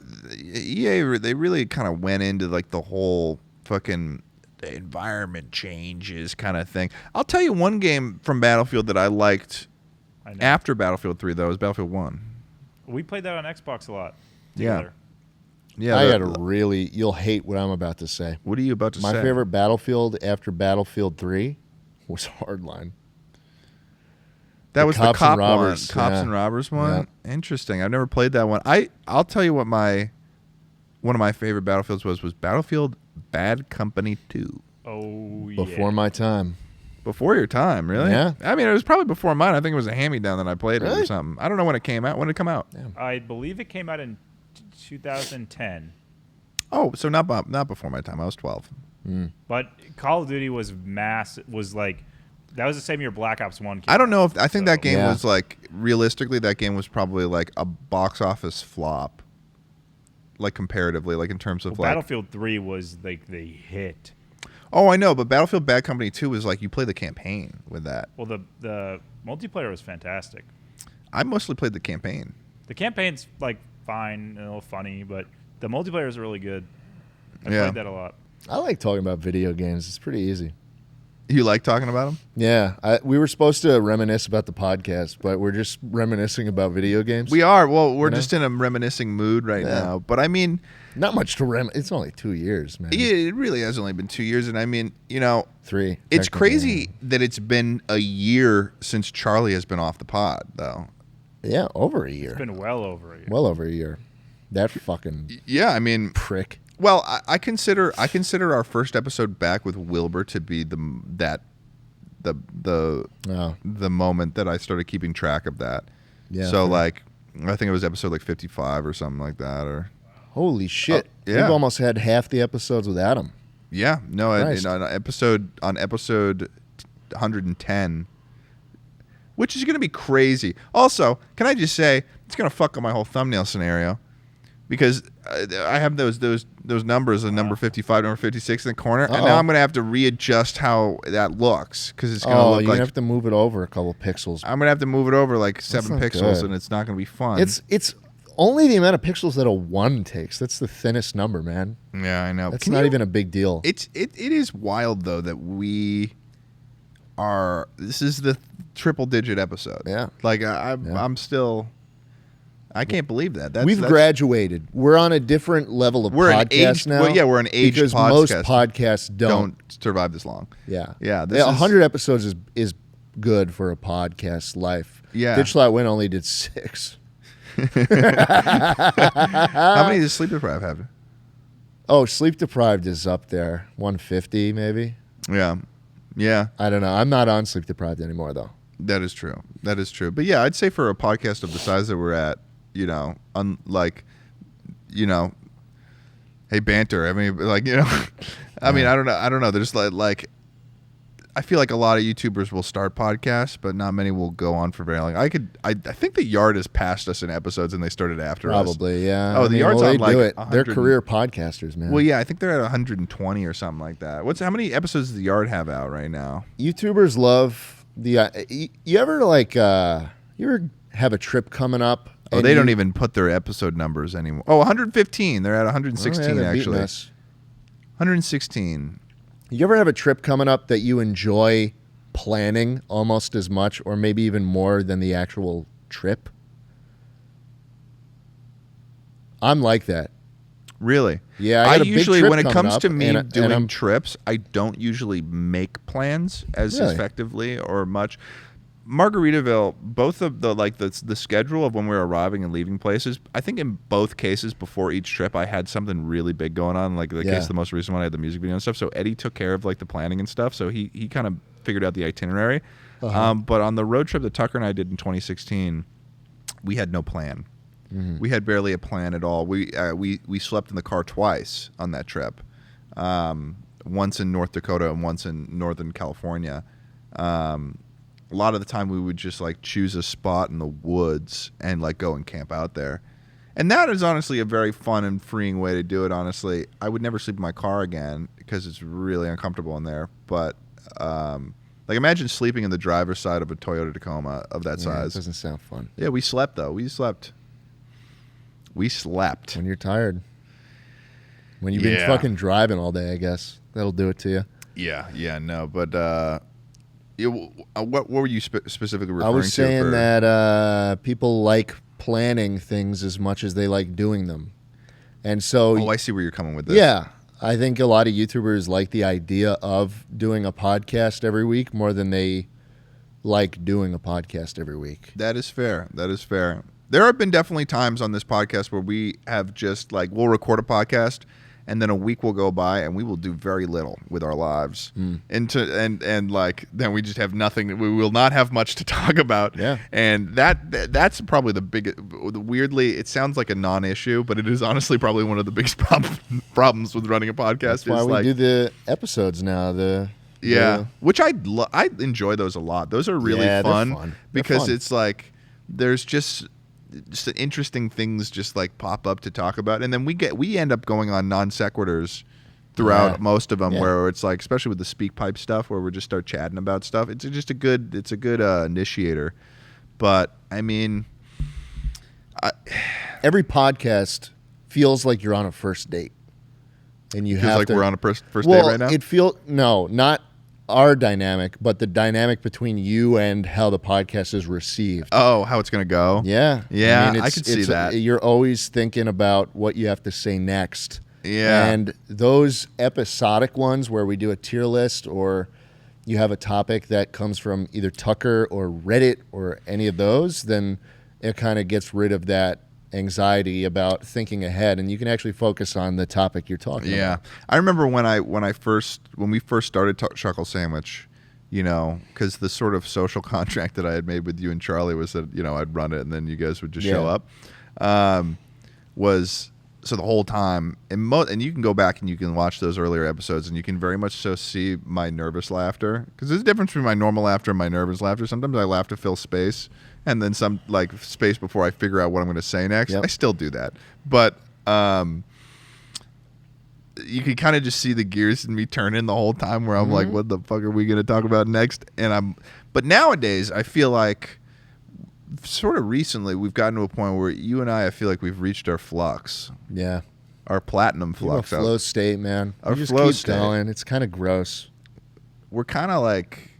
EA, they really kind of went into like the whole fucking environment changes kind of thing. I'll tell you one game from Battlefield that I liked I know. After Battlefield 3, though, is Battlefield 1. We played that on Xbox a lot. Yeah. Together. Yeah. I got a really. You'll hate what I'm about to say. What are you about to say? My favorite Battlefield after Battlefield 3 was Hardline. That was the cop one. Cops yeah. and robbers one. Yeah. Interesting. I've never played that one. I'll tell you what one of my favorite Battlefields was Battlefield Bad Company 2. Oh yeah. Before my time. Before your time, really? Yeah. I mean, it was probably before mine. I think it was a hand-me-down that I played it or something. I don't know when it came out. When did it come out? Damn. I believe it came out in 2010. Oh, so not before my time. I was 12. But Call of Duty was like that was the same year Black Ops 1 came I don't know out, if I think that game was like realistically that game was probably like a box office flop. Like comparatively, like in terms of like Battlefield 3 was like the hit. Oh, I know, but Battlefield Bad Company 2 was like you play the campaign with that. Well, the multiplayer was fantastic. I mostly played the campaign. The campaign's like fine and a little funny, but the multiplayer is really good. I played that a lot. I like talking about video games. It's pretty easy. You like talking about them? Yeah. We were supposed to reminisce about the podcast, but we're just reminiscing about video games. We are. Well, we're just in a reminiscing mood right now. But I mean... Not much to It's only 2 years, man. Yeah, it really has only been 2 years. And I mean, 3. It's crazy that it's been a year since Charlie has been off the pod, though. Yeah, over a year. It's been well over a year. Well over a year. That fucking... Yeah, I mean... Prick. Well, I consider our first episode back with Wilbur to be the moment that I started keeping track of that. Yeah. So like, I think it was episode like 55 or something like that. Or holy shit! Yeah. We've almost had half the episodes without him. Yeah. No. On episode 110, which is going to be crazy. Also, can I just say it's going to fuck up my whole thumbnail scenario. Because I have those numbers, number 55, number 56 in the corner, and now I'm going to have to readjust how that looks because it's going to look like... you're going to have to move it over a couple pixels. I'm going to have to move it over like 7 pixels, good. And it's not going to be fun. It's only the amount of pixels that a 1 takes. That's the thinnest number, man. Yeah, I know. That's not even a big deal. It is wild, though, that we are... This is the triple-digit episode. Yeah. Like, I'm still... I can't believe that. We've graduated. We're on a different level of podcast now. Well, yeah, we're an aged because podcast. Most podcasts don't survive this long. Yeah. Yeah. 100 episodes is good for a podcast life. Yeah. Schlatt only did 6. How many does Sleep Deprived have? Oh, Sleep Deprived is up there. 150 maybe. Yeah. Yeah. I don't know. I'm not on Sleep Deprived anymore, though. That is true. But yeah, I'd say for a podcast of the size that we're at, hey, banter. I mean, like, I mean, I don't know. There's like, I feel like a lot of YouTubers will start podcasts, but not many will go on for very long. I think the Yard has passed us in episodes, and they started after us. Probably, yeah. Oh, the Yard's on like 100. They're career podcasters, man. Well, yeah, I think they're at 120 or something like that. How many episodes does the Yard have out right now? YouTubers love the. You ever have a trip coming up? Oh, they don't even put their episode numbers anymore. Oh, 115. They're at 116 actually. 116. You ever have a trip coming up that you enjoy planning almost as much or maybe even more than the actual trip? I'm like that. Really? Yeah. I usually, when it comes to me doing trips, I don't usually make plans as effectively or much. Margaritaville, both of the schedule of when we were arriving and leaving places, I think in both cases before each trip I had something really big going on. Like the case, the most recent one, I had the music video and stuff. So Eddie took care of like the planning and stuff. So he kind of figured out the itinerary. But on the road trip that Tucker and I did in 2016, we had no plan. Mm-hmm. We had barely a plan at all. We slept in the car twice on that trip, once in North Dakota and once in Northern California. A lot of the time we would just like choose a spot in the woods and like go and camp out there. And that is honestly a very fun and freeing way to do it, honestly. I would never sleep in my car again because it's really uncomfortable in there. But like imagine sleeping in the driver's side of a Toyota Tacoma of that size. It doesn't sound fun. Yeah, we slept though. We slept. When you're tired. When you've been fucking driving all day, I guess. That'll do it to you. Yeah, no. But what were you specifically referring to? I was saying that people like planning things as much as they like doing them. And so... I see where you're coming with this. Yeah. I think a lot of YouTubers like the idea of doing a podcast every week more than they like doing a podcast every week. That is fair. There have been definitely times on this podcast where we have just like, we'll record a podcast and then a week will go by and we will do very little with our lives. And like, then we just have nothing. We will not have much to talk about. Yeah. And that's probably the biggest, weirdly, it sounds like a non-issue, but it is honestly probably one of the biggest problems with running a podcast. That's why we do the episodes now. Which I enjoy those a lot. Those are really fun because it's like, there's just interesting things just like pop up to talk about, and then we end up going on non sequiturs throughout most of them, where it's like, especially with the speak pipe stuff, where we just start chatting about stuff. It's just a good initiator. But I mean, every podcast feels like you're on a first date, and you have we're on a first date right now. Not our dynamic, but the dynamic between you and how the podcast is received. Oh, how it's going to go? Yeah. Yeah, I could see that. You're always thinking about what you have to say next. Yeah. And those episodic ones where we do a tier list, or you have a topic that comes from either Tucker or Reddit or any of those, then it kind of gets rid of that anxiety about thinking ahead, and you can actually focus on the topic you're talking about. Yeah. I remember when we first started Chuckle Sandwich, because the sort of social contract that I had made with you and Charlie was that, I'd run it and then you guys would just show up. So the whole time, and you can go back and you can watch those earlier episodes, and you can very much so see my nervous laughter, because there's a difference between my normal laughter and my nervous laughter. Sometimes I laugh to fill space, and then some like space before I figure out what I'm going to say next. I still do that, but you can kind of just see the gears in me turning the whole time, where I'm like, what the fuck are we going to talk about next? But nowadays I feel like, sort of recently, we've gotten to a point where you and I feel like we've reached our flux. Yeah. Our platinum flux. Our flow state, man. Our just flow keep state. going. It's kind of gross. We're kind of like...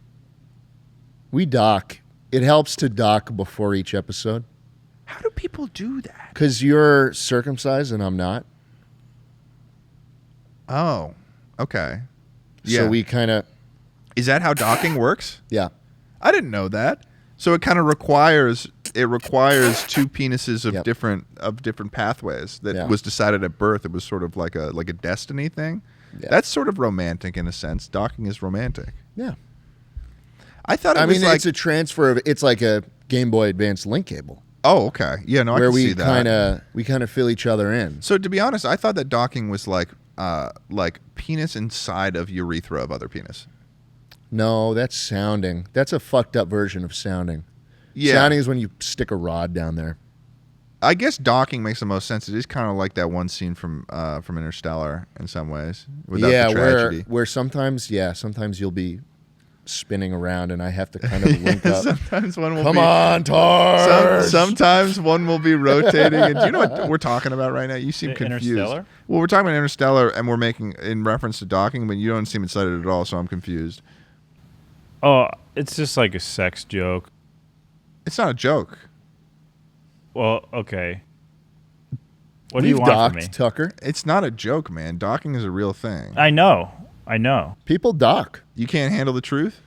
We dock. It helps to dock before each episode. How do people do that? Because you're circumcised and I'm not. Oh, okay. So we kind of... Is that how docking works? Yeah. I didn't know that. So it kind of requires two penises of different pathways that was decided at birth. It was sort of like a destiny thing. Yeah. That's sort of romantic in a sense. Docking is romantic. Yeah. I thought it was like... it's a transfer of... It's like a Game Boy Advance link cable. Oh, okay. Yeah, no, I can see that. We kind of fill each other in. So to be honest, I thought that docking was like penis inside of urethra of other penis. No, that's sounding. That's a fucked up version of sounding. Yeah. Sounding is when you stick a rod down there. I guess docking makes the most sense. It is kind of like that one scene from Interstellar in some ways, without the tragedy. Where sometimes you'll be spinning around and I have to kind of link up. Sometimes one will Come on, Targe! Sometimes one will be rotating. And do you know what we're talking about right now? You seem confused. Interstellar? Well, we're talking about Interstellar, and we're making in reference to docking, but you don't seem excited at all, so I'm confused. Oh, it's just like a sex joke. It's not a joke. Well, okay. What do you want from me, Tucker? It's not a joke, man. Docking is a real thing. I know. People dock. You can't handle the truth?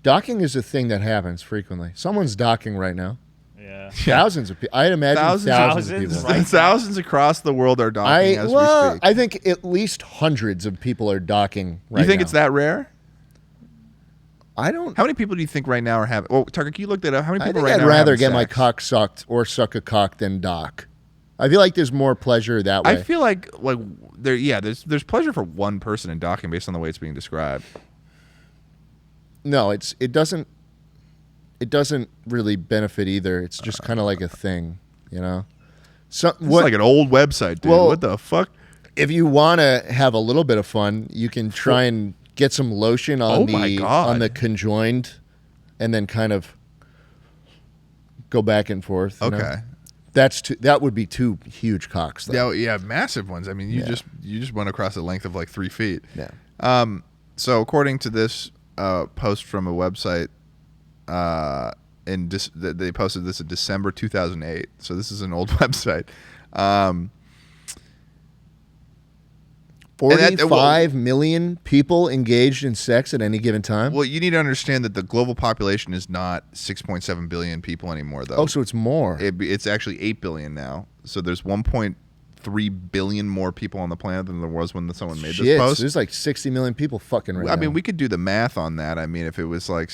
Docking is a thing that happens frequently. Someone's docking right now. Yeah. Thousands of people. I'd imagine thousands of people. Right. Thousands across the world are docking as we speak. I think at least hundreds of people are docking right now. You think it's that rare? I don't... How many people do you think right now are having... Well, Tucker, can you look that up? How many people right now I'd rather get sex? my cock sucked or suck a cock than dock. I feel like there's more pleasure that way. I feel like there's pleasure for one person in docking based on the way it's being described. No, it doesn't really benefit either. It's just kind of like a thing, It's like an old website, dude. What the fuck? If you want to have a little bit of fun, you can try and get some lotion on the conjoined, and then kind of go back and forth. Okay. That would be two huge cocks, though. Yeah, massive ones. I mean, you just went across a length of like 3 feet. Yeah. So according to this a post from a website, they posted this in December 2008. So this is an old website. 45 million people engaged in sex at any given time? Well, you need to understand that the global population is not 6.7 billion people anymore, though. Oh, so it's more. It's actually 8 billion now. So there's 1.3 billion more people on the planet than there was when someone made this post. So there's like 60 million people fucking right now. I mean, we could do the math on that. I mean, if it was like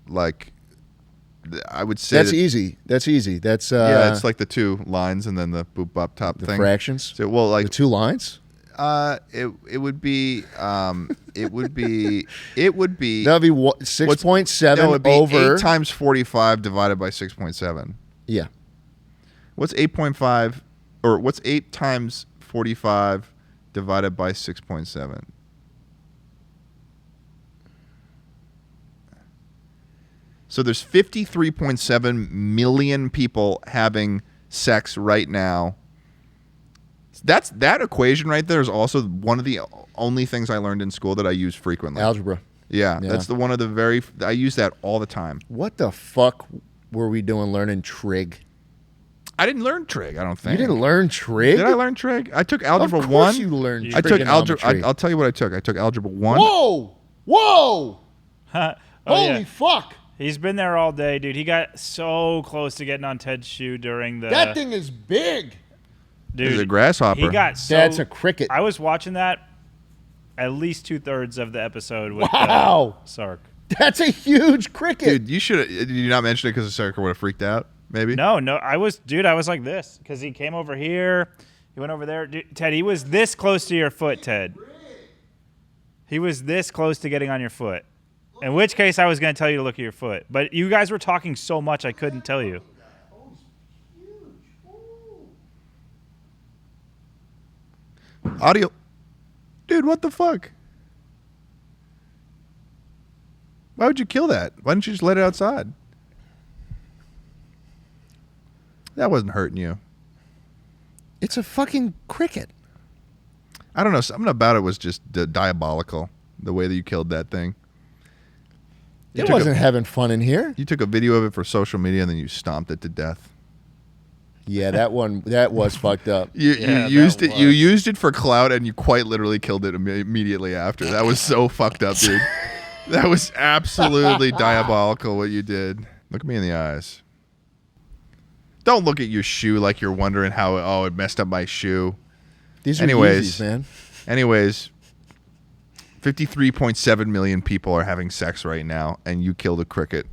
like, I would say that's easy. That's easy. That's yeah, it's like the two lines and then the boop bop top the thing. Fractions. So, well, like the two lines. It would be that would be 6.7 no, it'd be over 8 times 45 divided by 6.7. Yeah. What's 8.5 or what's 8 times 45 divided by 6.7? So there's 53.7 million people having sex right now. That equation right there is also one of the only things I learned in school that I use frequently. Algebra. Yeah, that's one of the I use that all the time. What the fuck were we doing learning trig? I didn't learn trig, I don't think. You didn't learn trig? Did I learn trig? I took algebra 1. Of course you learned I took algebra. I'll tell you what I took. I took algebra 1. Whoa! Whoa! Holy fuck! He's been there all day, dude. He got so close to getting on Ted's shoe during the... That thing is big. Dude, it's a grasshopper. He got so... That's a cricket. I was watching that at least 2/3 of the episode with Sark. That's a huge cricket. Dude, you should have... Did you not mention it because the Sark would have freaked out, maybe? No. I was like this because he came over here. He went over there. Dude, Ted, he was this close to your foot, Ted. He was this close to getting on your foot. In which case, I was going to tell you to look at your foot. But you guys were talking so much, I couldn't tell you. Audio. Dude, what the fuck? Why would you kill that? Why didn't you just let it outside? That wasn't hurting you. It's a fucking cricket. I don't know. Something about it was just diabolical, the way that you killed that thing. It wasn't having fun in here. You took a video of it for social media and then you stomped it to death. Yeah, that was fucked up. You used it for clout and you quite literally killed it immediately after. That was so fucked up, dude. That was absolutely diabolical what you did. Look me in the eyes. Don't look at your shoe like you're wondering how it messed up my shoe. These are Yeezys, man. Anyways, 53.7 million people are having sex right now, and you killed a cricket.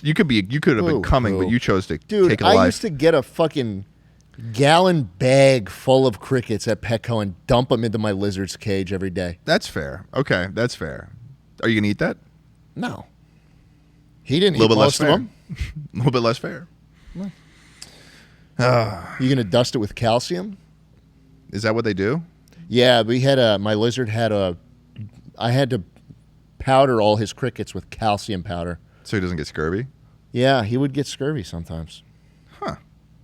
You could have been coming, but you chose to take a life. I used to get a fucking gallon bag full of crickets at Petco and dump them into my lizard's cage every day. That's fair. Okay, that's fair. Are you gonna eat that? No. He didn't eat most of them. A little bit less fair. No. You gonna dust it with calcium? Is that what they do? Yeah, my lizard I had to powder all his crickets with calcium powder. So he doesn't get scurvy? Yeah, he would get scurvy sometimes. Huh.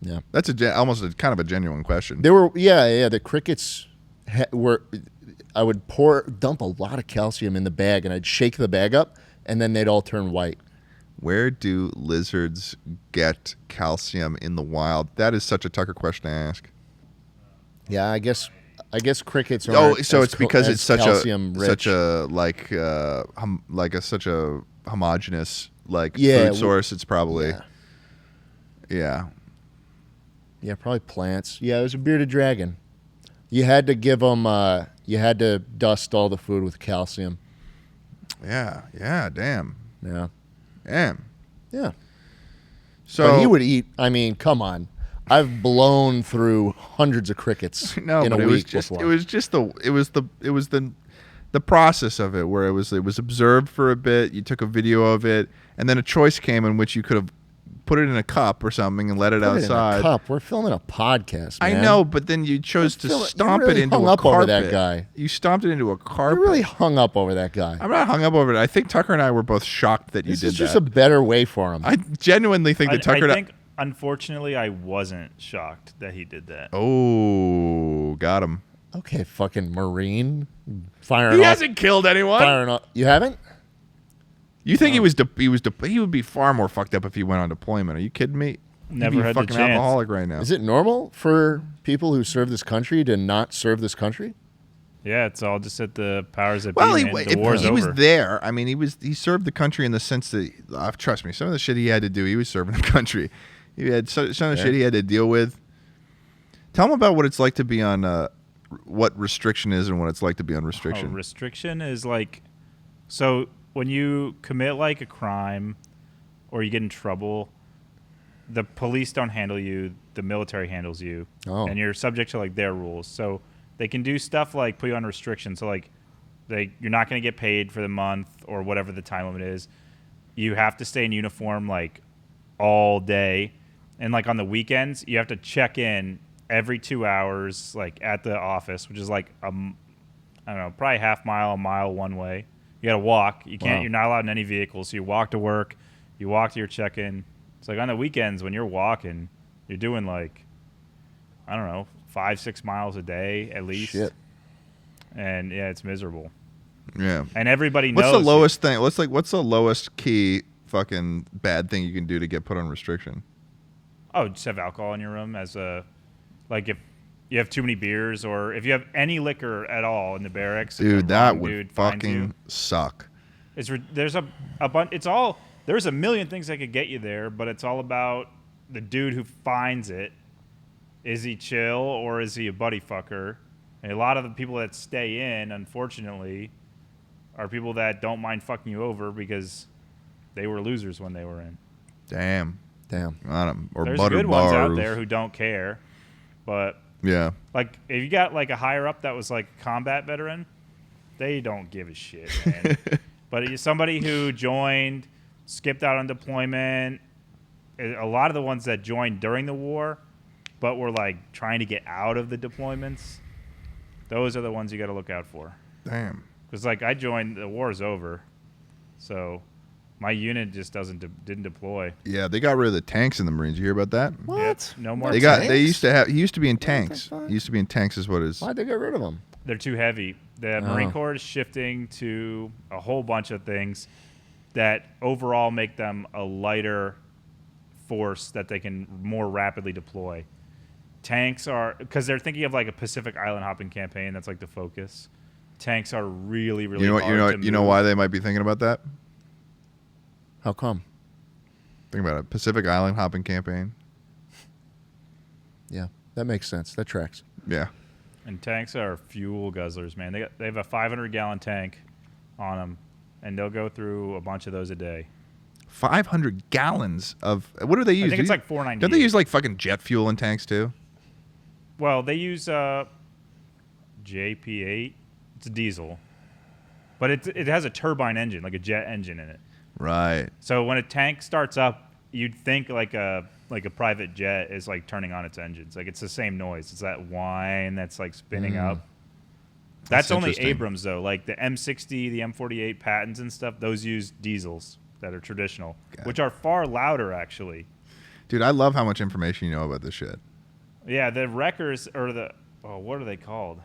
Yeah. That's almost kind of a genuine question. There were, the crickets I would dump a lot of calcium in the bag, and I'd shake the bag up, and then they'd all turn white. Where do lizards get calcium in the wild? That is such a Tucker question to ask. Yeah, I guess crickets are. So it's because it's such a homogenous food source. It's probably yeah, probably plants. Yeah, it was a bearded dragon. You had to give them. You had to dust all the food with calcium. Yeah. Damn. Yeah. Damn. Yeah. So but he would eat. I mean, come on. I've blown through hundreds of crickets in a week before. It was the process of it where it was observed for a bit. You took a video of it, and then a choice came in which you could have put it in a cup or something and let it outside. In a cup. We're filming a podcast, man. I know, but then you chose to stomp it into a carpet. Over that guy. You stomped it into a carpet. You really hung up over that guy. I'm not hung up over it. I think Tucker and I were both shocked that you did that. This is just a better way for him. I genuinely think that Tucker... Unfortunately, I wasn't shocked that he did that. Oh, got him. Okay, fucking Marine. Firing He off. hasn't killed anyone. Firing off. You haven't? You think he would be far more fucked up if he went on deployment? Are you kidding me? Never He'd be had the fucking chance. alcoholic right now. Is it normal for people who serve this country to not serve this country? Yeah, it's all just at the powers that Well, be. he Man. The war's he was over. there. I mean, he served the country in the sense that, trust me, some of the shit he had to do, he was serving the country. He had some of the shit he had to deal with. Tell him about what it's like to be on, what restriction is and what it's like to be on restriction. Restriction is like, so when you commit like a crime or you get in trouble, the police don't handle you, the military handles you, and you're subject to like their rules. So they can do stuff like put you on restriction. So like, you're not going to get paid for the month or whatever the time limit is. You have to stay in uniform like all day, and like on the weekends you have to check in every 2 hours, like at the office, which is like I don't know, probably a mile one way. You got to walk. You can't. Wow. You're not allowed in any vehicles. So you walk to work, you walk to your check-in. It's like on the weekends when you're walking, you're doing like, I don't know, 5-6 miles a day at least. Shit. And yeah, it's miserable. Yeah. And everybody knows. What's the lowest thing? What's the lowest key fucking bad thing you can do to get put on restriction? Oh, just have alcohol in your room as a, like if you have too many beers or if you have any liquor at all in the barracks. Dude, that would fucking suck. There's a bunch. It's all, there's a million things that could get you there, but it's all about the dude who finds it. Is he chill or is he a buddy fucker? And a lot of the people that stay in, unfortunately, are people that don't mind fucking you over because they were losers when they were in. Damn. On 'em. Or there's buttered good ones bars out there who don't care, but yeah, like if you got like a higher up that was like a combat veteran, they don't give a shit, man. But somebody who joined, skipped out on deployment, a lot of the ones that joined during the war, but were like trying to get out of the deployments, those are the ones you got to look out for. Damn. Because like I joined, the war's over, so my unit just didn't deploy. Yeah, they got rid of the tanks in the Marines. You hear about that? What? Yep, no more. They used to have. He used to be in tanks. He used to be in tanks, is what it is. Why'd they get rid of them? They're too heavy. The Marine Corps is shifting to a whole bunch of things that overall make them a lighter force that they can more rapidly deploy. Tanks are, because they're thinking of like a Pacific Island hopping campaign. That's like the focus. Tanks are really, really hard to You know why they might be thinking about that? How come? Think about it. Pacific Island hopping campaign. Yeah, that makes sense. That tracks. Yeah. And tanks are fuel guzzlers, man. They have a 500-gallon tank on them, and they'll go through a bunch of those a day. 500 gallons of, what do they use? I think it's like $4.98. Don't they use like fucking jet fuel in tanks too? Well, they use JP8. It's a diesel, but it has a turbine engine, like a jet engine in it. Right. So when a tank starts up, you'd think like a private jet is like turning on its engines. Like it's the same noise. It's that whine that's like spinning up. That's only Abrams though. Like the M60, the M48 Pattons and stuff, those use diesels that are traditional, which are far louder actually. Dude, I love how much information you know about this shit. Yeah, the wreckers or what are they called?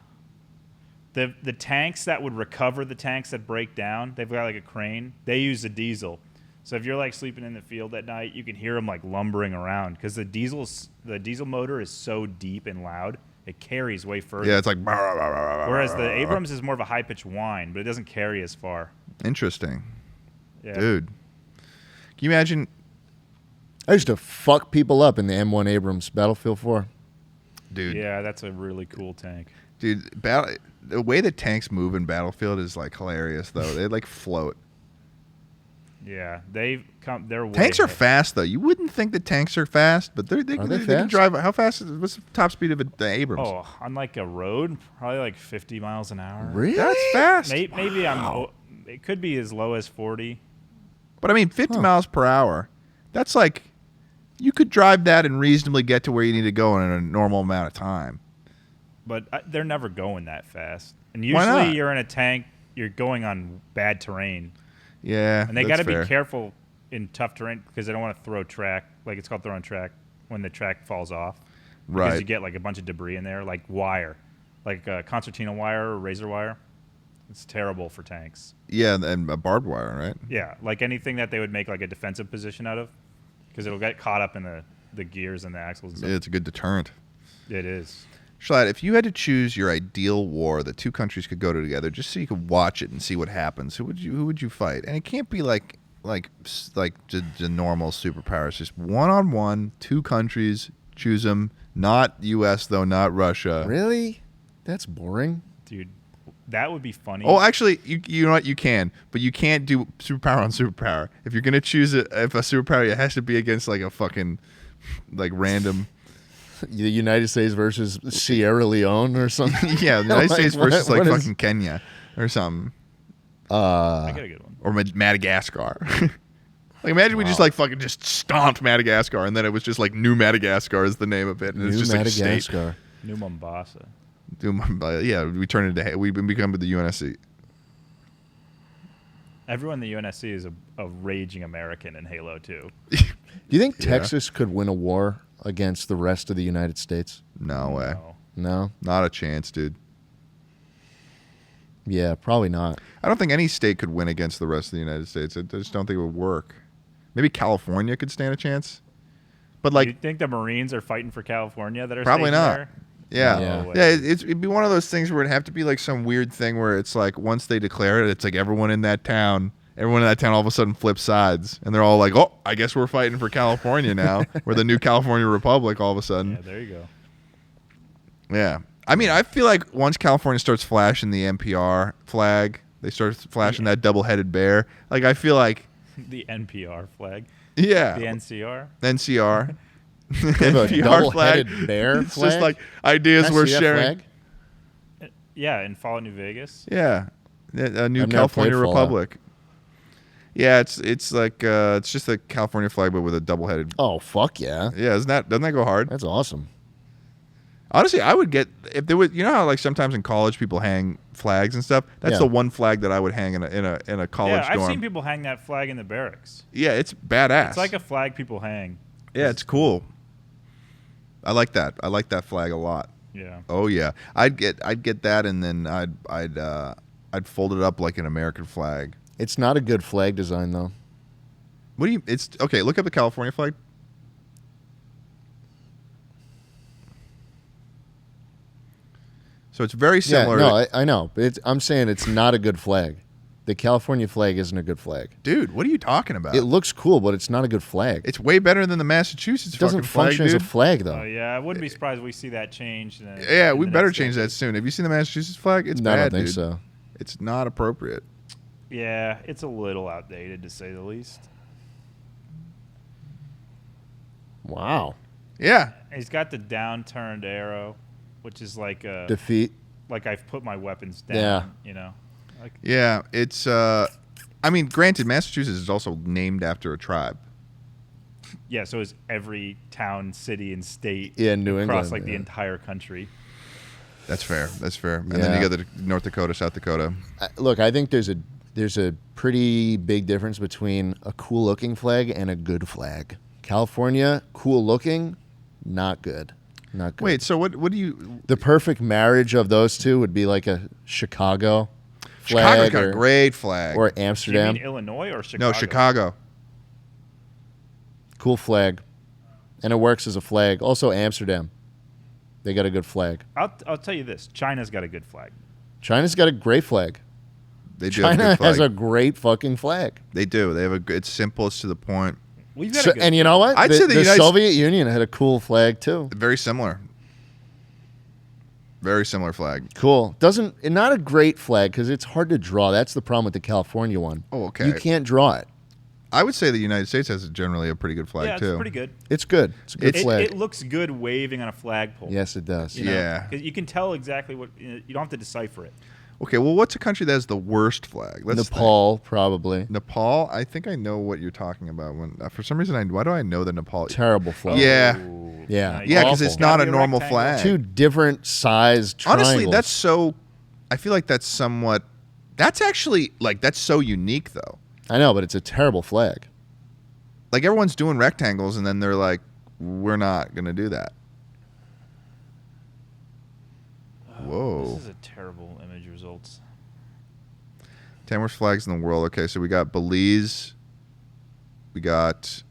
The tanks that would recover the tanks that break down, they've got like a crane. They use a diesel. So if you're like sleeping in the field at night, you can hear them like lumbering around because the diesel motor is so deep and loud, it carries way further. Yeah, it's like. Whereas the Abrams is more of a high pitched whine, but it doesn't carry as far. Interesting. Yeah. Dude, can you imagine? I used to fuck people up in the M1 Abrams Battlefield 4. Dude. Yeah, that's a really cool tank. Dude, the way that tanks move in Battlefield is like hilarious though. They like float. Yeah, they're way tanks are ahead. Fast though. You wouldn't think that tanks are fast, but they can drive. How fast? What's the top speed of the Abrams? Oh, on like a road, probably like 50 miles an hour. Really? That's fast. Maybe it could be as low as 40. But I mean, 50 miles per hour. That's like you could drive that and reasonably get to where you need to go in a normal amount of time. But they're never going that fast. And Why not? usually you're in a tank, you're going on bad terrain. Yeah, And they got to fair. be careful in tough terrain because they don't want to throw track, like it's called throwing track, when the track falls off. Because Right. you get like a bunch of debris in there, like wire. like concertina wire or razor wire. It's terrible for tanks. Yeah, and barbed wire, right? Yeah, like anything that they would make like a defensive position out of, because it'll get caught up in the gears and the axles and stuff. It's a good deterrent. It is. Schlatt, if you had to choose your ideal war that two countries could go to together, just so you could watch it and see what happens, who would you fight? And it can't be like the normal superpowers. Just 1-on-1, two countries, choose them. Not U.S. though, not Russia. Really? That's boring, dude. That would be funny. Oh, actually, you know what? You can, but you can't do superpower on superpower. If you're gonna choose if a superpower, it has to be against like a fucking like random. The United States versus Sierra Leone or something. Yeah, the United States versus fucking Kenya or something. I got a good one. Or Madagascar. Like imagine we just like fucking just stomped Madagascar, and then it was just like New Madagascar is the name of it, and it's just Madagascar. like a state. New Mombasa. Yeah, we turn into we've become the UNSC. Everyone in the UNSC is a raging American in Halo 2. Do you think Texas could win a war against the rest of the United States? No way. No? Not a chance, dude. Yeah, probably not. I don't think any state could win against the rest of the United States. I just don't think it would work. Maybe California could stand a chance. But like, you think the Marines are fighting for California that are probably not. There? Yeah. No Yeah, it'd be one of those things where it'd have to be like some weird thing where it's like once they declare it, it's like everyone in that town all of a sudden flips sides. And they're all like, oh, I guess we're fighting for California now. We're the new California Republic all of a sudden. Yeah, there you go. Yeah. I mean, I feel like once California starts flashing the NPR flag, they start flashing that double-headed bear. Like, I feel like... The NPR flag. Yeah. The NCR. NCR. NPR double-headed bear It's flag? just like ideas we're sharing. Flag? Yeah, in Fallout New Vegas. Yeah. A new California Republic. Yeah, it's like it's just a California flag but with a double-headed. Oh, fuck yeah. Yeah, doesn't that go hard? That's awesome. Honestly, I would get if there was. You know how like sometimes in college people hang flags and stuff. That's the one flag that I would hang in a college dorm. Yeah, I've seen people hang that flag in the barracks. Yeah, it's badass. It's like a flag people hang. Yeah, it's cool. I like that. I like that flag a lot. Yeah. Oh yeah, I'd get that, and then I'd fold it up like an American flag. It's not a good flag design though. What do you? It's okay. Look up the California flag. So it's very similar. Yeah, no, I know, but I'm saying it's not a good flag. The California flag isn't a good flag. Dude, what are you talking about? It looks cool, but it's not a good flag. It's way better than the Massachusetts It doesn't fucking flag, function dude. as a flag, though. Oh, yeah, I wouldn't be surprised if we see that change. Yeah, we better change that soon. Have you seen the Massachusetts flag? It's No, bad, I don't think dude. so. It's not appropriate. Yeah, it's a little outdated, to say the least. Wow. Yeah. He's got the downturned arrow, which is like a... Defeat. Like I've put my weapons down, Yeah. you know? Like, Yeah, it's... I mean, granted, Massachusetts is also named after a tribe. yeah, so is every town, city, and state New across England, like the entire country. That's fair. That's fair. And then you got the North Dakota, South Dakota. Look, I think there's a pretty big difference between a cool-looking flag and a good flag. California, cool-looking, not good. Not good. Wait, so what do you... The perfect marriage of those two would be like a Chicago flag. Chicago's got a great flag. Or Do you Amsterdam. mean Illinois or Chicago? No, Chicago. Cool flag. And it works as a flag. Also, Amsterdam. They got a good flag. I'll tell you this. China's got a good flag. China's got a great flag. They do have a China good flag. has a great fucking flag. They do. They have a. It's simple. It's to the point. We've got So, a good and you know what? I'd say the United Soviet Union had a cool flag too. Very similar. Very similar flag. Cool. Not a great flag because it's hard to draw. That's the problem with the California one. Oh, okay. You can't draw it. I would say the United States has generally a pretty good flag Yeah, it's too. pretty good. It's good. It's a good flag. It looks good waving on a flagpole. Yes, it does. You know? Yeah. 'Cause you can tell exactly what... You don't have to decipher it. Okay, well, what's a country that has the worst flag? Let's Nepal, probably. think. Nepal. I think I know what you're talking about. When for some reason, why do I know the Nepal? Terrible flag. Yeah. Ooh. Yeah. Nice. Yeah, because Awful. it's not Gotta a be a normal rectangle. flag. Two different sized triangles. Honestly, that's so. I feel like that's somewhat. That's actually that's so unique though. I know, but it's a terrible flag. Like everyone's doing rectangles, and then they're like, "We're not gonna do that." Whoa. This is a terrible image results. 10 worst flags in the world. Okay, so we got Belize. We got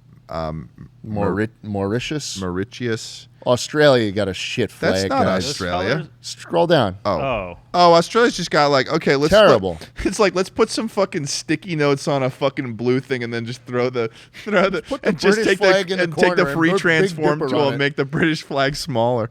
Mauritius. Mauritius. Australia, you got a shit flag. That's not guys. Australia. Scroll down. Oh, Australia's just got like, okay, let's terrible. It's like let's put some fucking sticky notes on a fucking blue thing and then just throw the and just take the free transform tool and make the British flag smaller.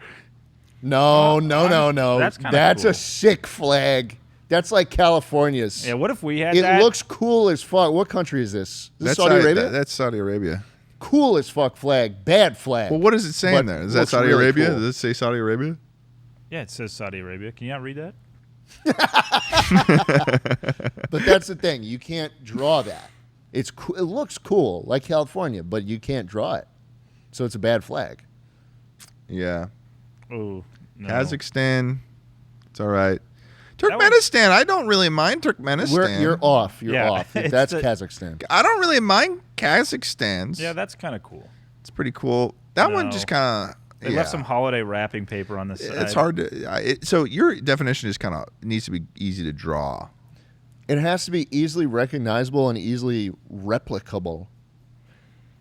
No. That's cool. a sick flag. That's like California's. Yeah, what if we had it that? It looks cool as fuck. What country is this? Is this That's Saudi Arabia? That's Saudi Arabia. Cool as fuck flag. Bad flag. Well, what is it saying there? Is that Saudi Arabia? Cool. Does it say Saudi Arabia? Yeah, it says Saudi Arabia. Can you not read that? But that's the thing. You can't draw that. It looks cool, like California, but you can't draw it. So it's a bad flag. Yeah. Oh, no. Kazakhstan. It's all right. Turkmenistan. I don't really mind Turkmenistan. You're off. You're Yeah. off. That's Kazakhstan. I don't really mind Kazakhstan's. Yeah, that's kind of cool. It's pretty cool. That one No. just kind of... They left some holiday wrapping paper on the side. It's hard to... so your definition is kind of... needs to be easy to draw. It has to be easily recognizable and easily replicable.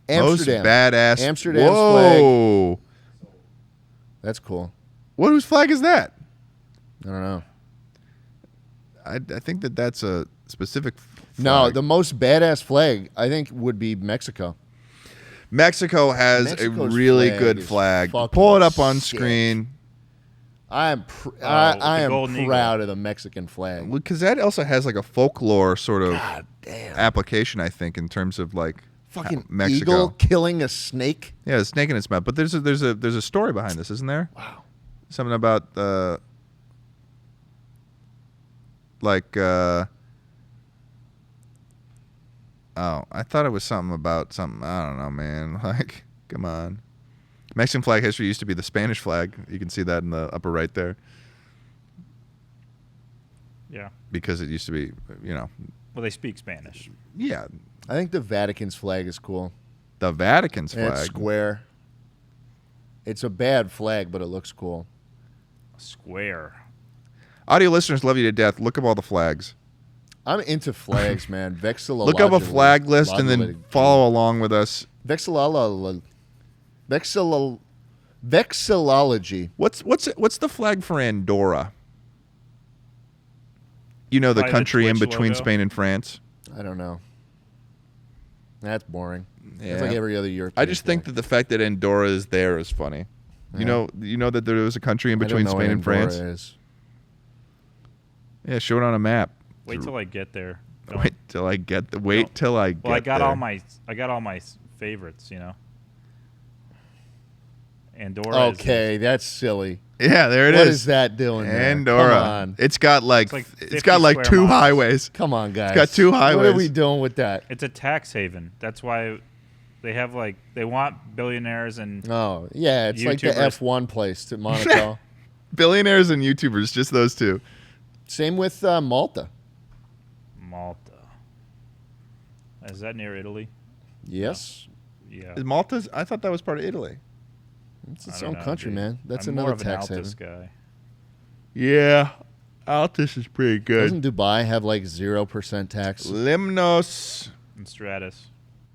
Amsterdam. Most badass... Amsterdam's Whoa. flag. That's cool. Whose flag is that? I don't know. I think that's a specific flag. No, the most badass flag, I think, would be Mexico. Mexico has Mexico's a really flag good is flag. fucking Pull it up on sick. screen. I am Golden proud of the Mexican flag. Because that also has like a folklore sort of God damn. application, I think, in terms of like Fucking Mexico. eagle killing a snake. Yeah, a snake in its mouth. But there's a story behind this, isn't there? Wow. Something about I thought it was something about something. I don't know, man. Like, come on. Mexican flag history used to be the Spanish flag. You can see that in the upper right there. Yeah. Because it used to be, Well, they speak Spanish. yeah, I think the Vatican's flag is cool. the Vatican's And flag. it's square. It's a bad flag, but it looks cool. Square. Audio listeners love you to death. Look up all the flags. I'm into flags, man. Vexillology. Look up a flag list and then follow along with us. Vexillology. What's the flag for Andorra? The Probably country the in Twitch between logo. Spain and France. I don't know. That's boring. Yeah. It's like every other European I just think flag. that the fact that Andorra is there is funny. Yeah. You know that there was a country in I don't between know Spain what and Andorra France. is. Yeah, show it on a map. Wait till I get there. Don't- Wait till I get the. Wait Don't- till I get. Well, I got there. all my favorites. Andorra. Okay, that's silly. Yeah, there it What is. is that doing there? Andorra. Come on. It's got like It's like it's 50 got like square 2 miles. highways. Come on, guys. got 2 What highways. are we doing with that? It's a tax haven. That's why they have they want billionaires and Oh, yeah, it's like the YouTubers. F1 place to Monaco. Billionaires and YouTubers, just those 2. Same with Malta. Malta. Is that near Italy? Yes. Yeah. Is Malta's? I thought that was part of Italy. It's its I don't own know, country, dude. man. That's I'm another more of an tax haven. Altus guy. Yeah, Altus is pretty good. Doesn't Dubai have like 0% tax? Limnos. And Stratus.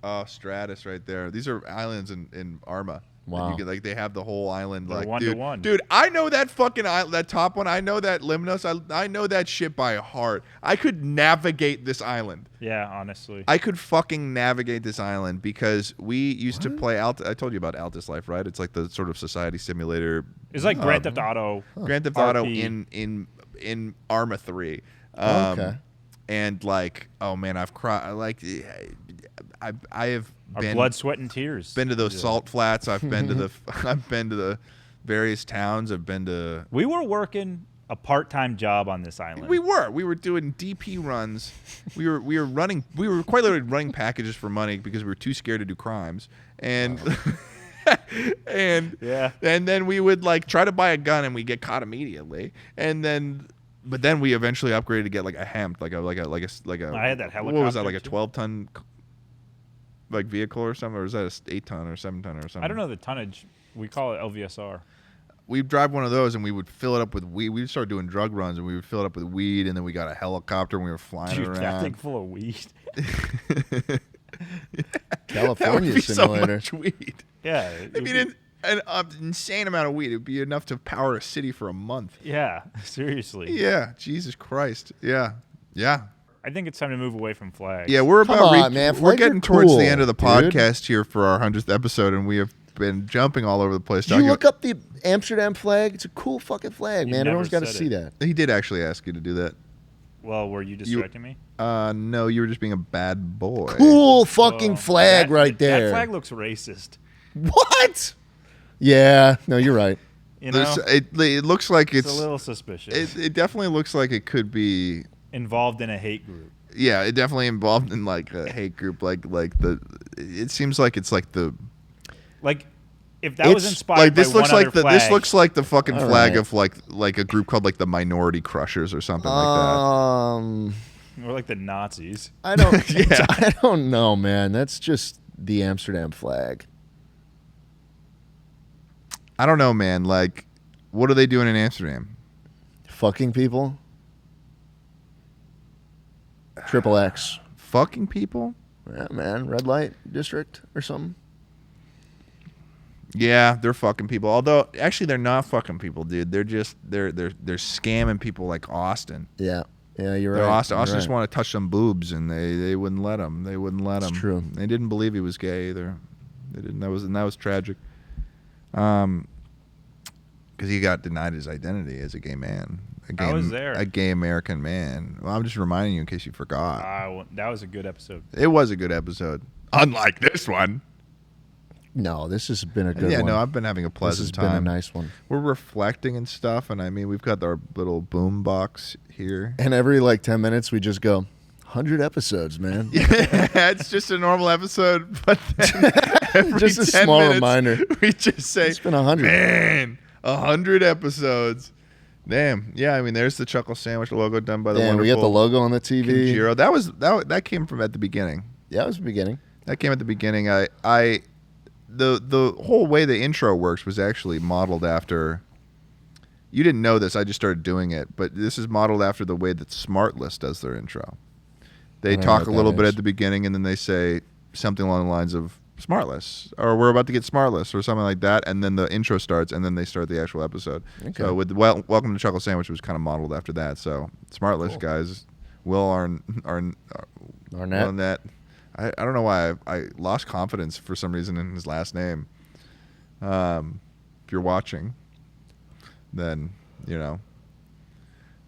Oh, Stratus right there. These are islands in Arma. Wow. You can, they have the whole island. They're like, 1 to 1. Dude, I know that fucking island, that top one. I know that Limnos. I know that shit by heart. I could navigate this island. Yeah, honestly. I could fucking navigate this island because we used to play Altus. I told you about Altus Life, right? It's like the sort of society simulator. It's like Grand Theft Auto. Grand Theft Auto RP. in Arma 3. Okay. And like, oh man, I've cried. Like, I have Our been blood, sweat, and tears. been to those salt flats. I've been to the various towns. I've been to. We were working a part-time job on this island. We were doing DP runs. We were quite literally running packages for money because we were too scared to do crimes. And and then we would like try to buy a gun and we get caught immediately. But then we eventually upgraded to get like a hemp, like a. I had that helicopter. What was that, like a too. 12-ton like vehicle or something, or was that a 8-ton or 7-ton or something? I don't know the tonnage. We call it LVSR. we'd drive one of those and we would fill it up with weed. We'd start doing drug runs and we would fill it up with weed, and then we got a helicopter and we were flying around. That thing full of weed. California simulator. So much weed. Yeah. I mean, an insane amount of weed. It would be enough to power a city for a month. Yeah, seriously. Yeah, Jesus Christ. Yeah. I think it's time to move away from flags. Yeah, we're We're getting towards the end of the podcast here for our 100th episode, and we have been jumping all over the place. Did you look up the Amsterdam flag? It's a cool fucking flag, man. Everyone's got to see that. He did actually ask you to do that. Well, were you distracting me? No, you were just being a bad boy. Cool fucking flag right there. That flag looks racist. What? Yeah, no, you're right. You know, it looks like it's a little suspicious. It definitely looks like it could be involved in a hate group. Yeah, it definitely involved in like a hate group. It seems like it's like the if that was inspired like this by looks one like other flag, this looks like the fucking All flag right. of like a group called like the Minority Crushers or something like or like the Nazis. I don't. Yeah. I don't know, man. That's just the Amsterdam flag. that. I don't know, man. Like, what are they doing in Amsterdam? Fucking people. Triple X. Fucking people? Yeah, man. Red light district or something. Yeah, they're fucking people. Although, actually, they're not fucking people, dude. They're just they're scamming people like Austin. Yeah. Yeah, you're They're right. Austin You're just right. want to touch some boobs, and they wouldn't let him. They wouldn't let him. It's true. They didn't believe he was gay either. They didn't. That was tragic. Because he got denied his identity as a gay man. I was there. A gay American man. Well, I'm just reminding you in case you forgot. That was a good episode. It was a good episode. Unlike this one. No, this has been a good one. Yeah, no, I've been having a This pleasant has time. been a nice one. We're reflecting and stuff, and I mean, we've got our little boom box here. And every 10 minutes we just go, 100 episodes, man. Yeah, it's just a normal episode, but then every Just a 10 small minutes, reminder. We just say, It's been 100. Man, 100 episodes. Damn. Yeah, I mean, there's the Chuckle Sandwich logo done by the And we got the wonderful logo on the TV. Kinjiro. That came from at the beginning. Yeah, it was the beginning. That came at the beginning. The whole way the intro works was actually modeled after. You didn't know this. I just started doing it, but this is modeled after the way that Smartless does their intro. They talk a little bit at the beginning, and then they say something along the lines of Smartless, or we're about to get Smartless, or something like that, and then the intro starts, and then they start the actual episode. Okay. So with Welcome to Chuckle Sandwich was kind of modeled after that. So Smartless guys, Will Arnett. I don't know why I lost confidence for some reason in his last name. If you're watching, then you know.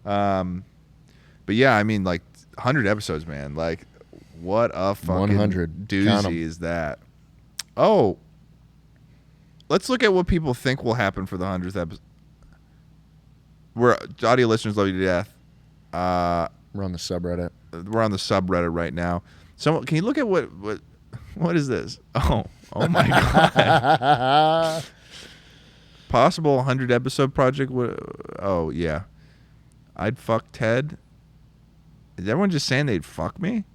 But yeah, I mean, 100 episodes, man. What a fucking 100 doozy is that? Oh, let's look at what people think will happen for the 100th episode. We're audio listeners love you to death. We're on the subreddit. We're on the subreddit right now. Can you look at what is this? Oh my god! Possible 100 episode project. Oh yeah, I'd fuck Ted. Is everyone just saying they'd fuck me?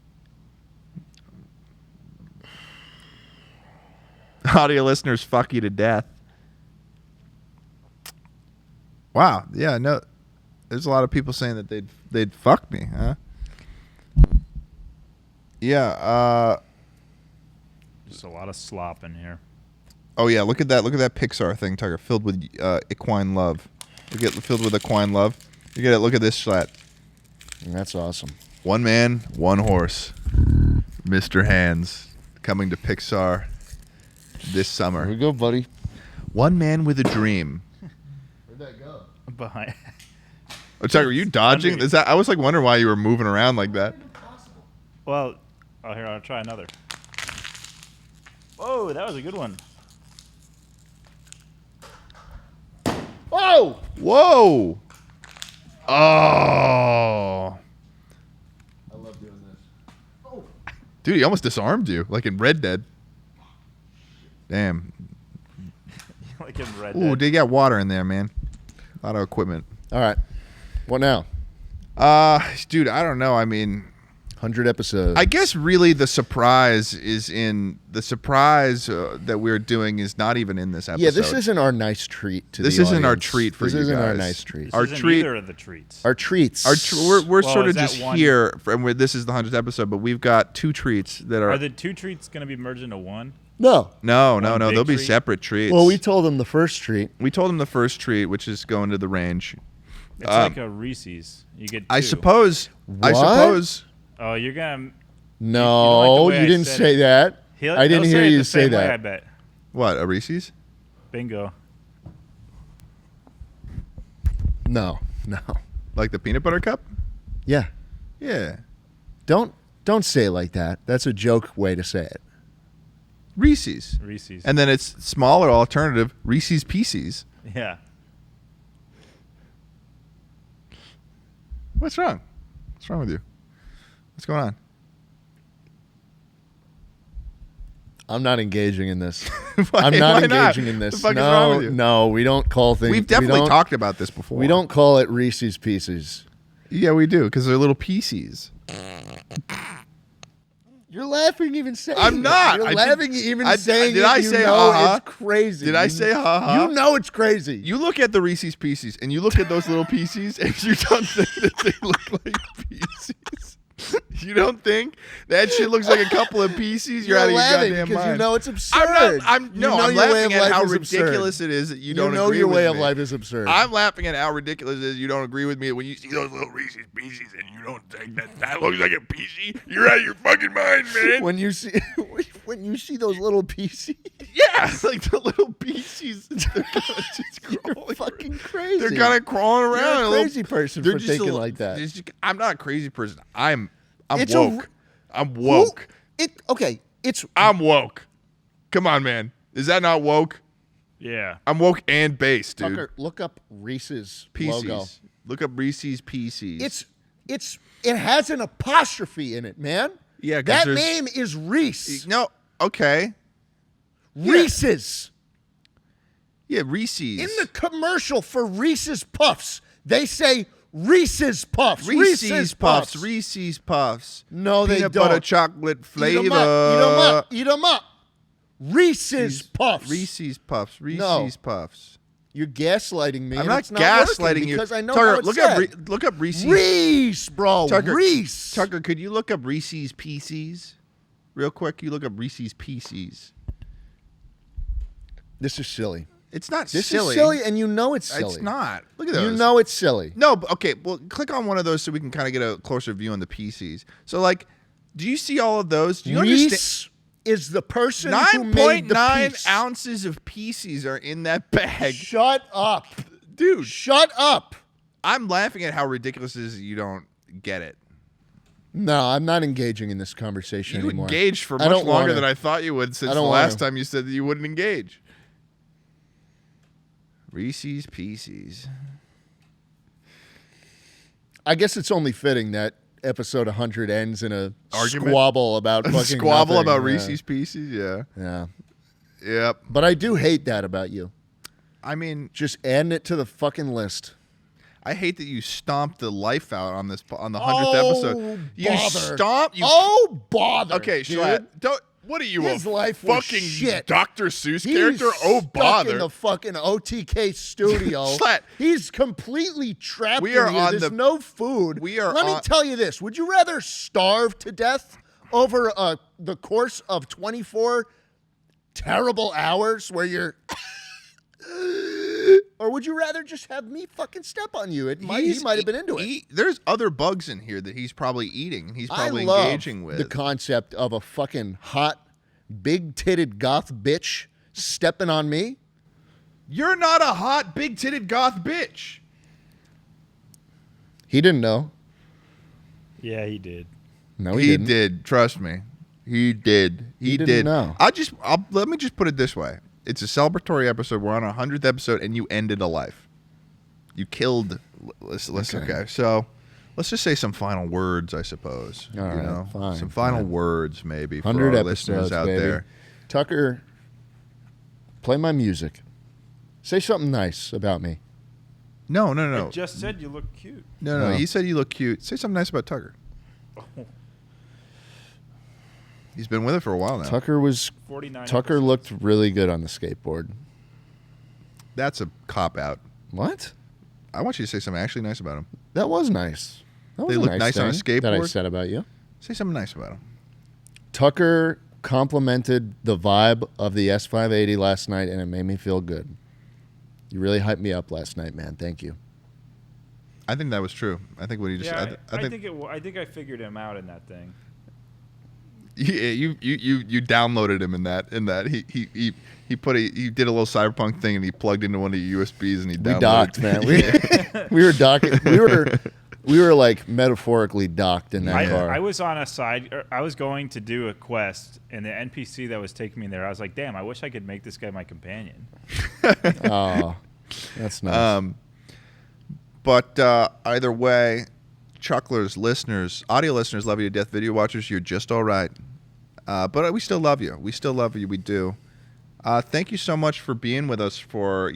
Audio listeners, fuck you to death. Wow. Yeah. No. There's a lot of people saying that they'd fuck me, huh? Yeah. Just a lot of slop in here. Oh yeah, look at that Pixar thing, Tucker, filled with equine love. Filled with equine love. You get it. Look at this Schlatt. That's awesome. One man, one horse. Mr. Hands coming to Pixar this summer. Here we go, buddy. One man with a dream. Where'd that go? Behind. Oh, Tucker, are you dodging? Under- Is that? I was wondering why you were moving around like that. Well, here, I'll try another. Whoa, that was a good one. Whoa! Whoa! Oh! I love doing this. Oh. Dude, he almost disarmed you, like in Red Dead. Damn. Like in Red Ooh, Dead. they got water in there, man. A lot of equipment. All right. What now? Dude, I don't know. I mean, 100 episodes. I guess really the surprise is in the surprise that we're doing is not even in this episode. Yeah, this isn't our nice treat to this the isn't audience. our treat for this you guys. This isn't our nice treat. Our treat. Either of the treats. Our treats. We're sort of just here, and this is the 100th episode, but we've got 2 treats that are. Are the 2 treats going to be merged into one? No. No. They'll be separate treats. Well, we told them the first treat. We told them the first treat, which is going to the range. It's like a Reese's. You get 2. I suppose. What? Oh, you're gonna. No, you didn't say that. I didn't hear you say that. Way, I bet. What, a Reese's? Bingo. No. Like the peanut butter cup? Yeah. Yeah. Don't say it like that. That's a joke way to say it. Reese's. And then it's smaller alternative, Reese's Pieces. Yeah. What's wrong? What's wrong with you? What's going on? I'm not engaging in this. I'm not engaging in this. The fuck is wrong with you? No, we don't call things. We've definitely talked about this before. We don't call it Reese's Pieces. Yeah, we do, because they're little pieces. You're laughing even saying I'm not. You're laughing even saying did it. I say it's crazy. Did I say ha-ha? You know it's crazy. You look at the Reese's Pieces, and you look at those little pieces, and you don't think that they look like pieces. You don't think that shit looks like a couple of pieces? You're out of your goddamn mind. You know it's absurd. I'm laughing at how ridiculous it is that you don't agree with me. You know your way of life is absurd. I'm laughing at how ridiculous it is you don't agree with me when you see those little Reese's Pieces and you don't think that looks like a piecey. You're out of your fucking mind, man. When you see those little pieces. Yeah, like the little pieces. They're You're fucking crazy. They're kind of crawling around. You're a crazy person for thinking like that. I'm not a crazy person. I'm woke. I'm woke. I'm woke. Come on, man. Is that not woke? Yeah. I'm woke and based, dude. Tucker, look up Reese's Pieces. logo. Look up Reese's Pieces. It has an apostrophe in it, man. Yeah, that name is Reese. No, okay. Reese's. Yeah, Reese's. In the commercial for Reese's Puffs, they say Reese's Puffs. Reese's Puffs. Reese's Puffs. No, they don't. Peanut butter chocolate flavor. Eat them up. Reese's Puffs. Reese's Puffs. Reese's Puffs. You're gaslighting me. I'm not gaslighting you. Because I know Tucker, how it's said. look up Reese's. Reese, bro. Reese. Tucker, could you look up Reese's Pieces? Real quick, you look up Reese's Pieces. This is silly. It's not silly. This is silly, and you know it's silly. It's not. Look at those. You know it's silly. No, but okay. Well, click on one of those so we can kind of get a closer view on the PCs. So, like, do you see all of those? Do you Reese is the person who made the 9.9 ounces of PCs are in that bag. Shut up. Dude. Shut up. I'm laughing at how ridiculous it is that you don't get it. No, I'm not engaging in this conversation anymore. You engaged for much longer than I thought you would since the last time you said that you wouldn't engage. Reese's Pieces. I guess it's only fitting that episode 100 ends in a squabble about fucking squabble nothing. About Reese's Pieces, yeah. Yeah. Yep. But I do hate that about you. I mean, just adding it to the fucking list. I hate that you stomped the life out on the 100th episode. You stomped. Bother. Okay, Schlatt, don't. What are you, his life fucking shit. Dr. Seuss He's character? Bother. In the fucking OTK studio. Schlatt. He's completely trapped we are in here. on There's no food. Let me tell you this. Would you rather starve to death over the course of 24 terrible hours where you're... Or would you rather just have me fucking step on you? He might have been into it. There's other bugs in here that he's probably eating and he's probably engaging with. The concept of a fucking hot, big-titted goth bitch stepping on me. You're not a hot, big-titted goth bitch. He didn't know. Yeah, he did. No, he didn't. He did. Trust me. He did. He did. Know. Let me just put it this way. It's a celebratory episode. We're on our 100th episode, and you ended a life. You killed. Okay. So let's just say some final words, I suppose. All right, fine. Some final words, maybe, for 100 our listeners out there. Tucker, play my music. Say something nice about me. No. I just said you look cute. No. You said you look cute. Say something nice about Tucker. He's been with it for a while now. Tucker 49 looked really good on the skateboard. That's a cop-out. What? I want you to say something actually nice about him. That was nice. That was They look nice on a thing that I skateboard? said about you. Say something nice about him. Tucker complimented the vibe of the S580 last night, and it made me feel good. You really hyped me up last night, man. Thank you. I think that was true. I think what he just. Yeah, I think I figured him out in that thing. Yeah, you downloaded him in that he did a little cyberpunk thing and he plugged into one of the USBs and he downloaded. We docked, man. We were docking. We were like metaphorically docked in that car. I was on a side. I was going to do a quest, and the NPC that was taking me there, I was like, "Damn, I wish I could make this guy my companion." Oh, that's nice. But either way, Chucklers, listeners, audio listeners love you to death. Video watchers, you're just all right. But we still love you. We still love you. We do. Thank you so much for being with us for,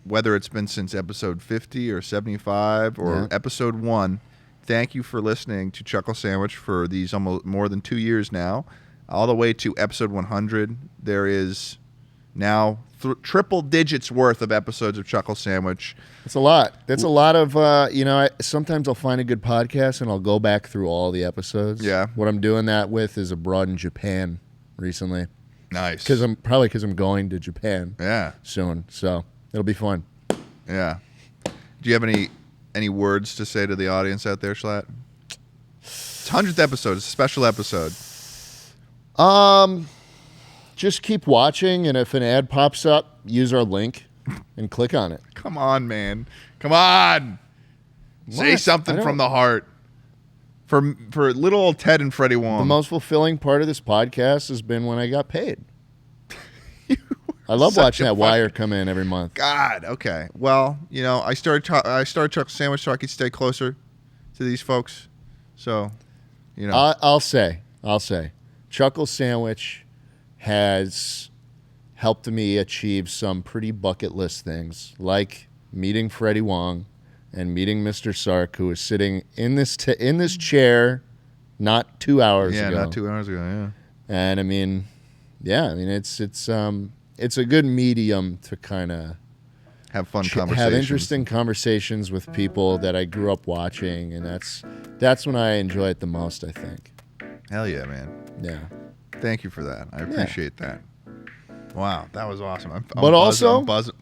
whether it's been since episode 50 or 75 or episode 1. Thank you for listening to Chuckle Sandwich for these almost more than 2 years now. All the way to episode 100. There is now triple digits worth of episodes of Chuckle Sandwich. That's a lot. That's a lot of, sometimes I'll find a good podcast and I'll go back through all the episodes. Yeah. What I'm doing that with is abroad in Japan recently. Nice. Because I'm going to Japan soon. So it'll be fun. Yeah. Do you have any words to say to the audience out there, Schlatt? It's 100th episode. It's a special episode. Just keep watching, and if an ad pops up, use our link and click on it. Come on, man. Come on. Say something from the heart. For little old Ted and Freddie Wong. The most fulfilling part of this podcast has been when I got paid. I love watching that wire come in every month. God, okay. Well, I started Chuckle Sandwich so I could stay closer to these folks. So, I'll say, Chuckle Sandwich has helped me achieve some pretty bucket list things, like meeting Freddie Wong and meeting Mr. Sark, who was sitting in this chair not 2 hours ago. Yeah, not 2 hours ago, yeah. And it's a good medium to kind of have fun conversations. Have interesting conversations with people that I grew up watching, and that's when I enjoy it the most, I think. Hell yeah, man. Yeah. Thank you for that. I appreciate that. Wow, that was awesome. I'm buzzing.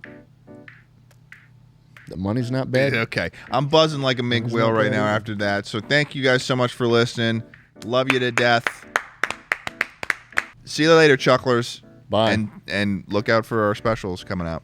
The money's not bad. Okay. I'm buzzing like a mink whale right now after that. So thank you guys so much for listening. Love you to death. See you later, Chucklers. Bye. And look out for our specials coming out.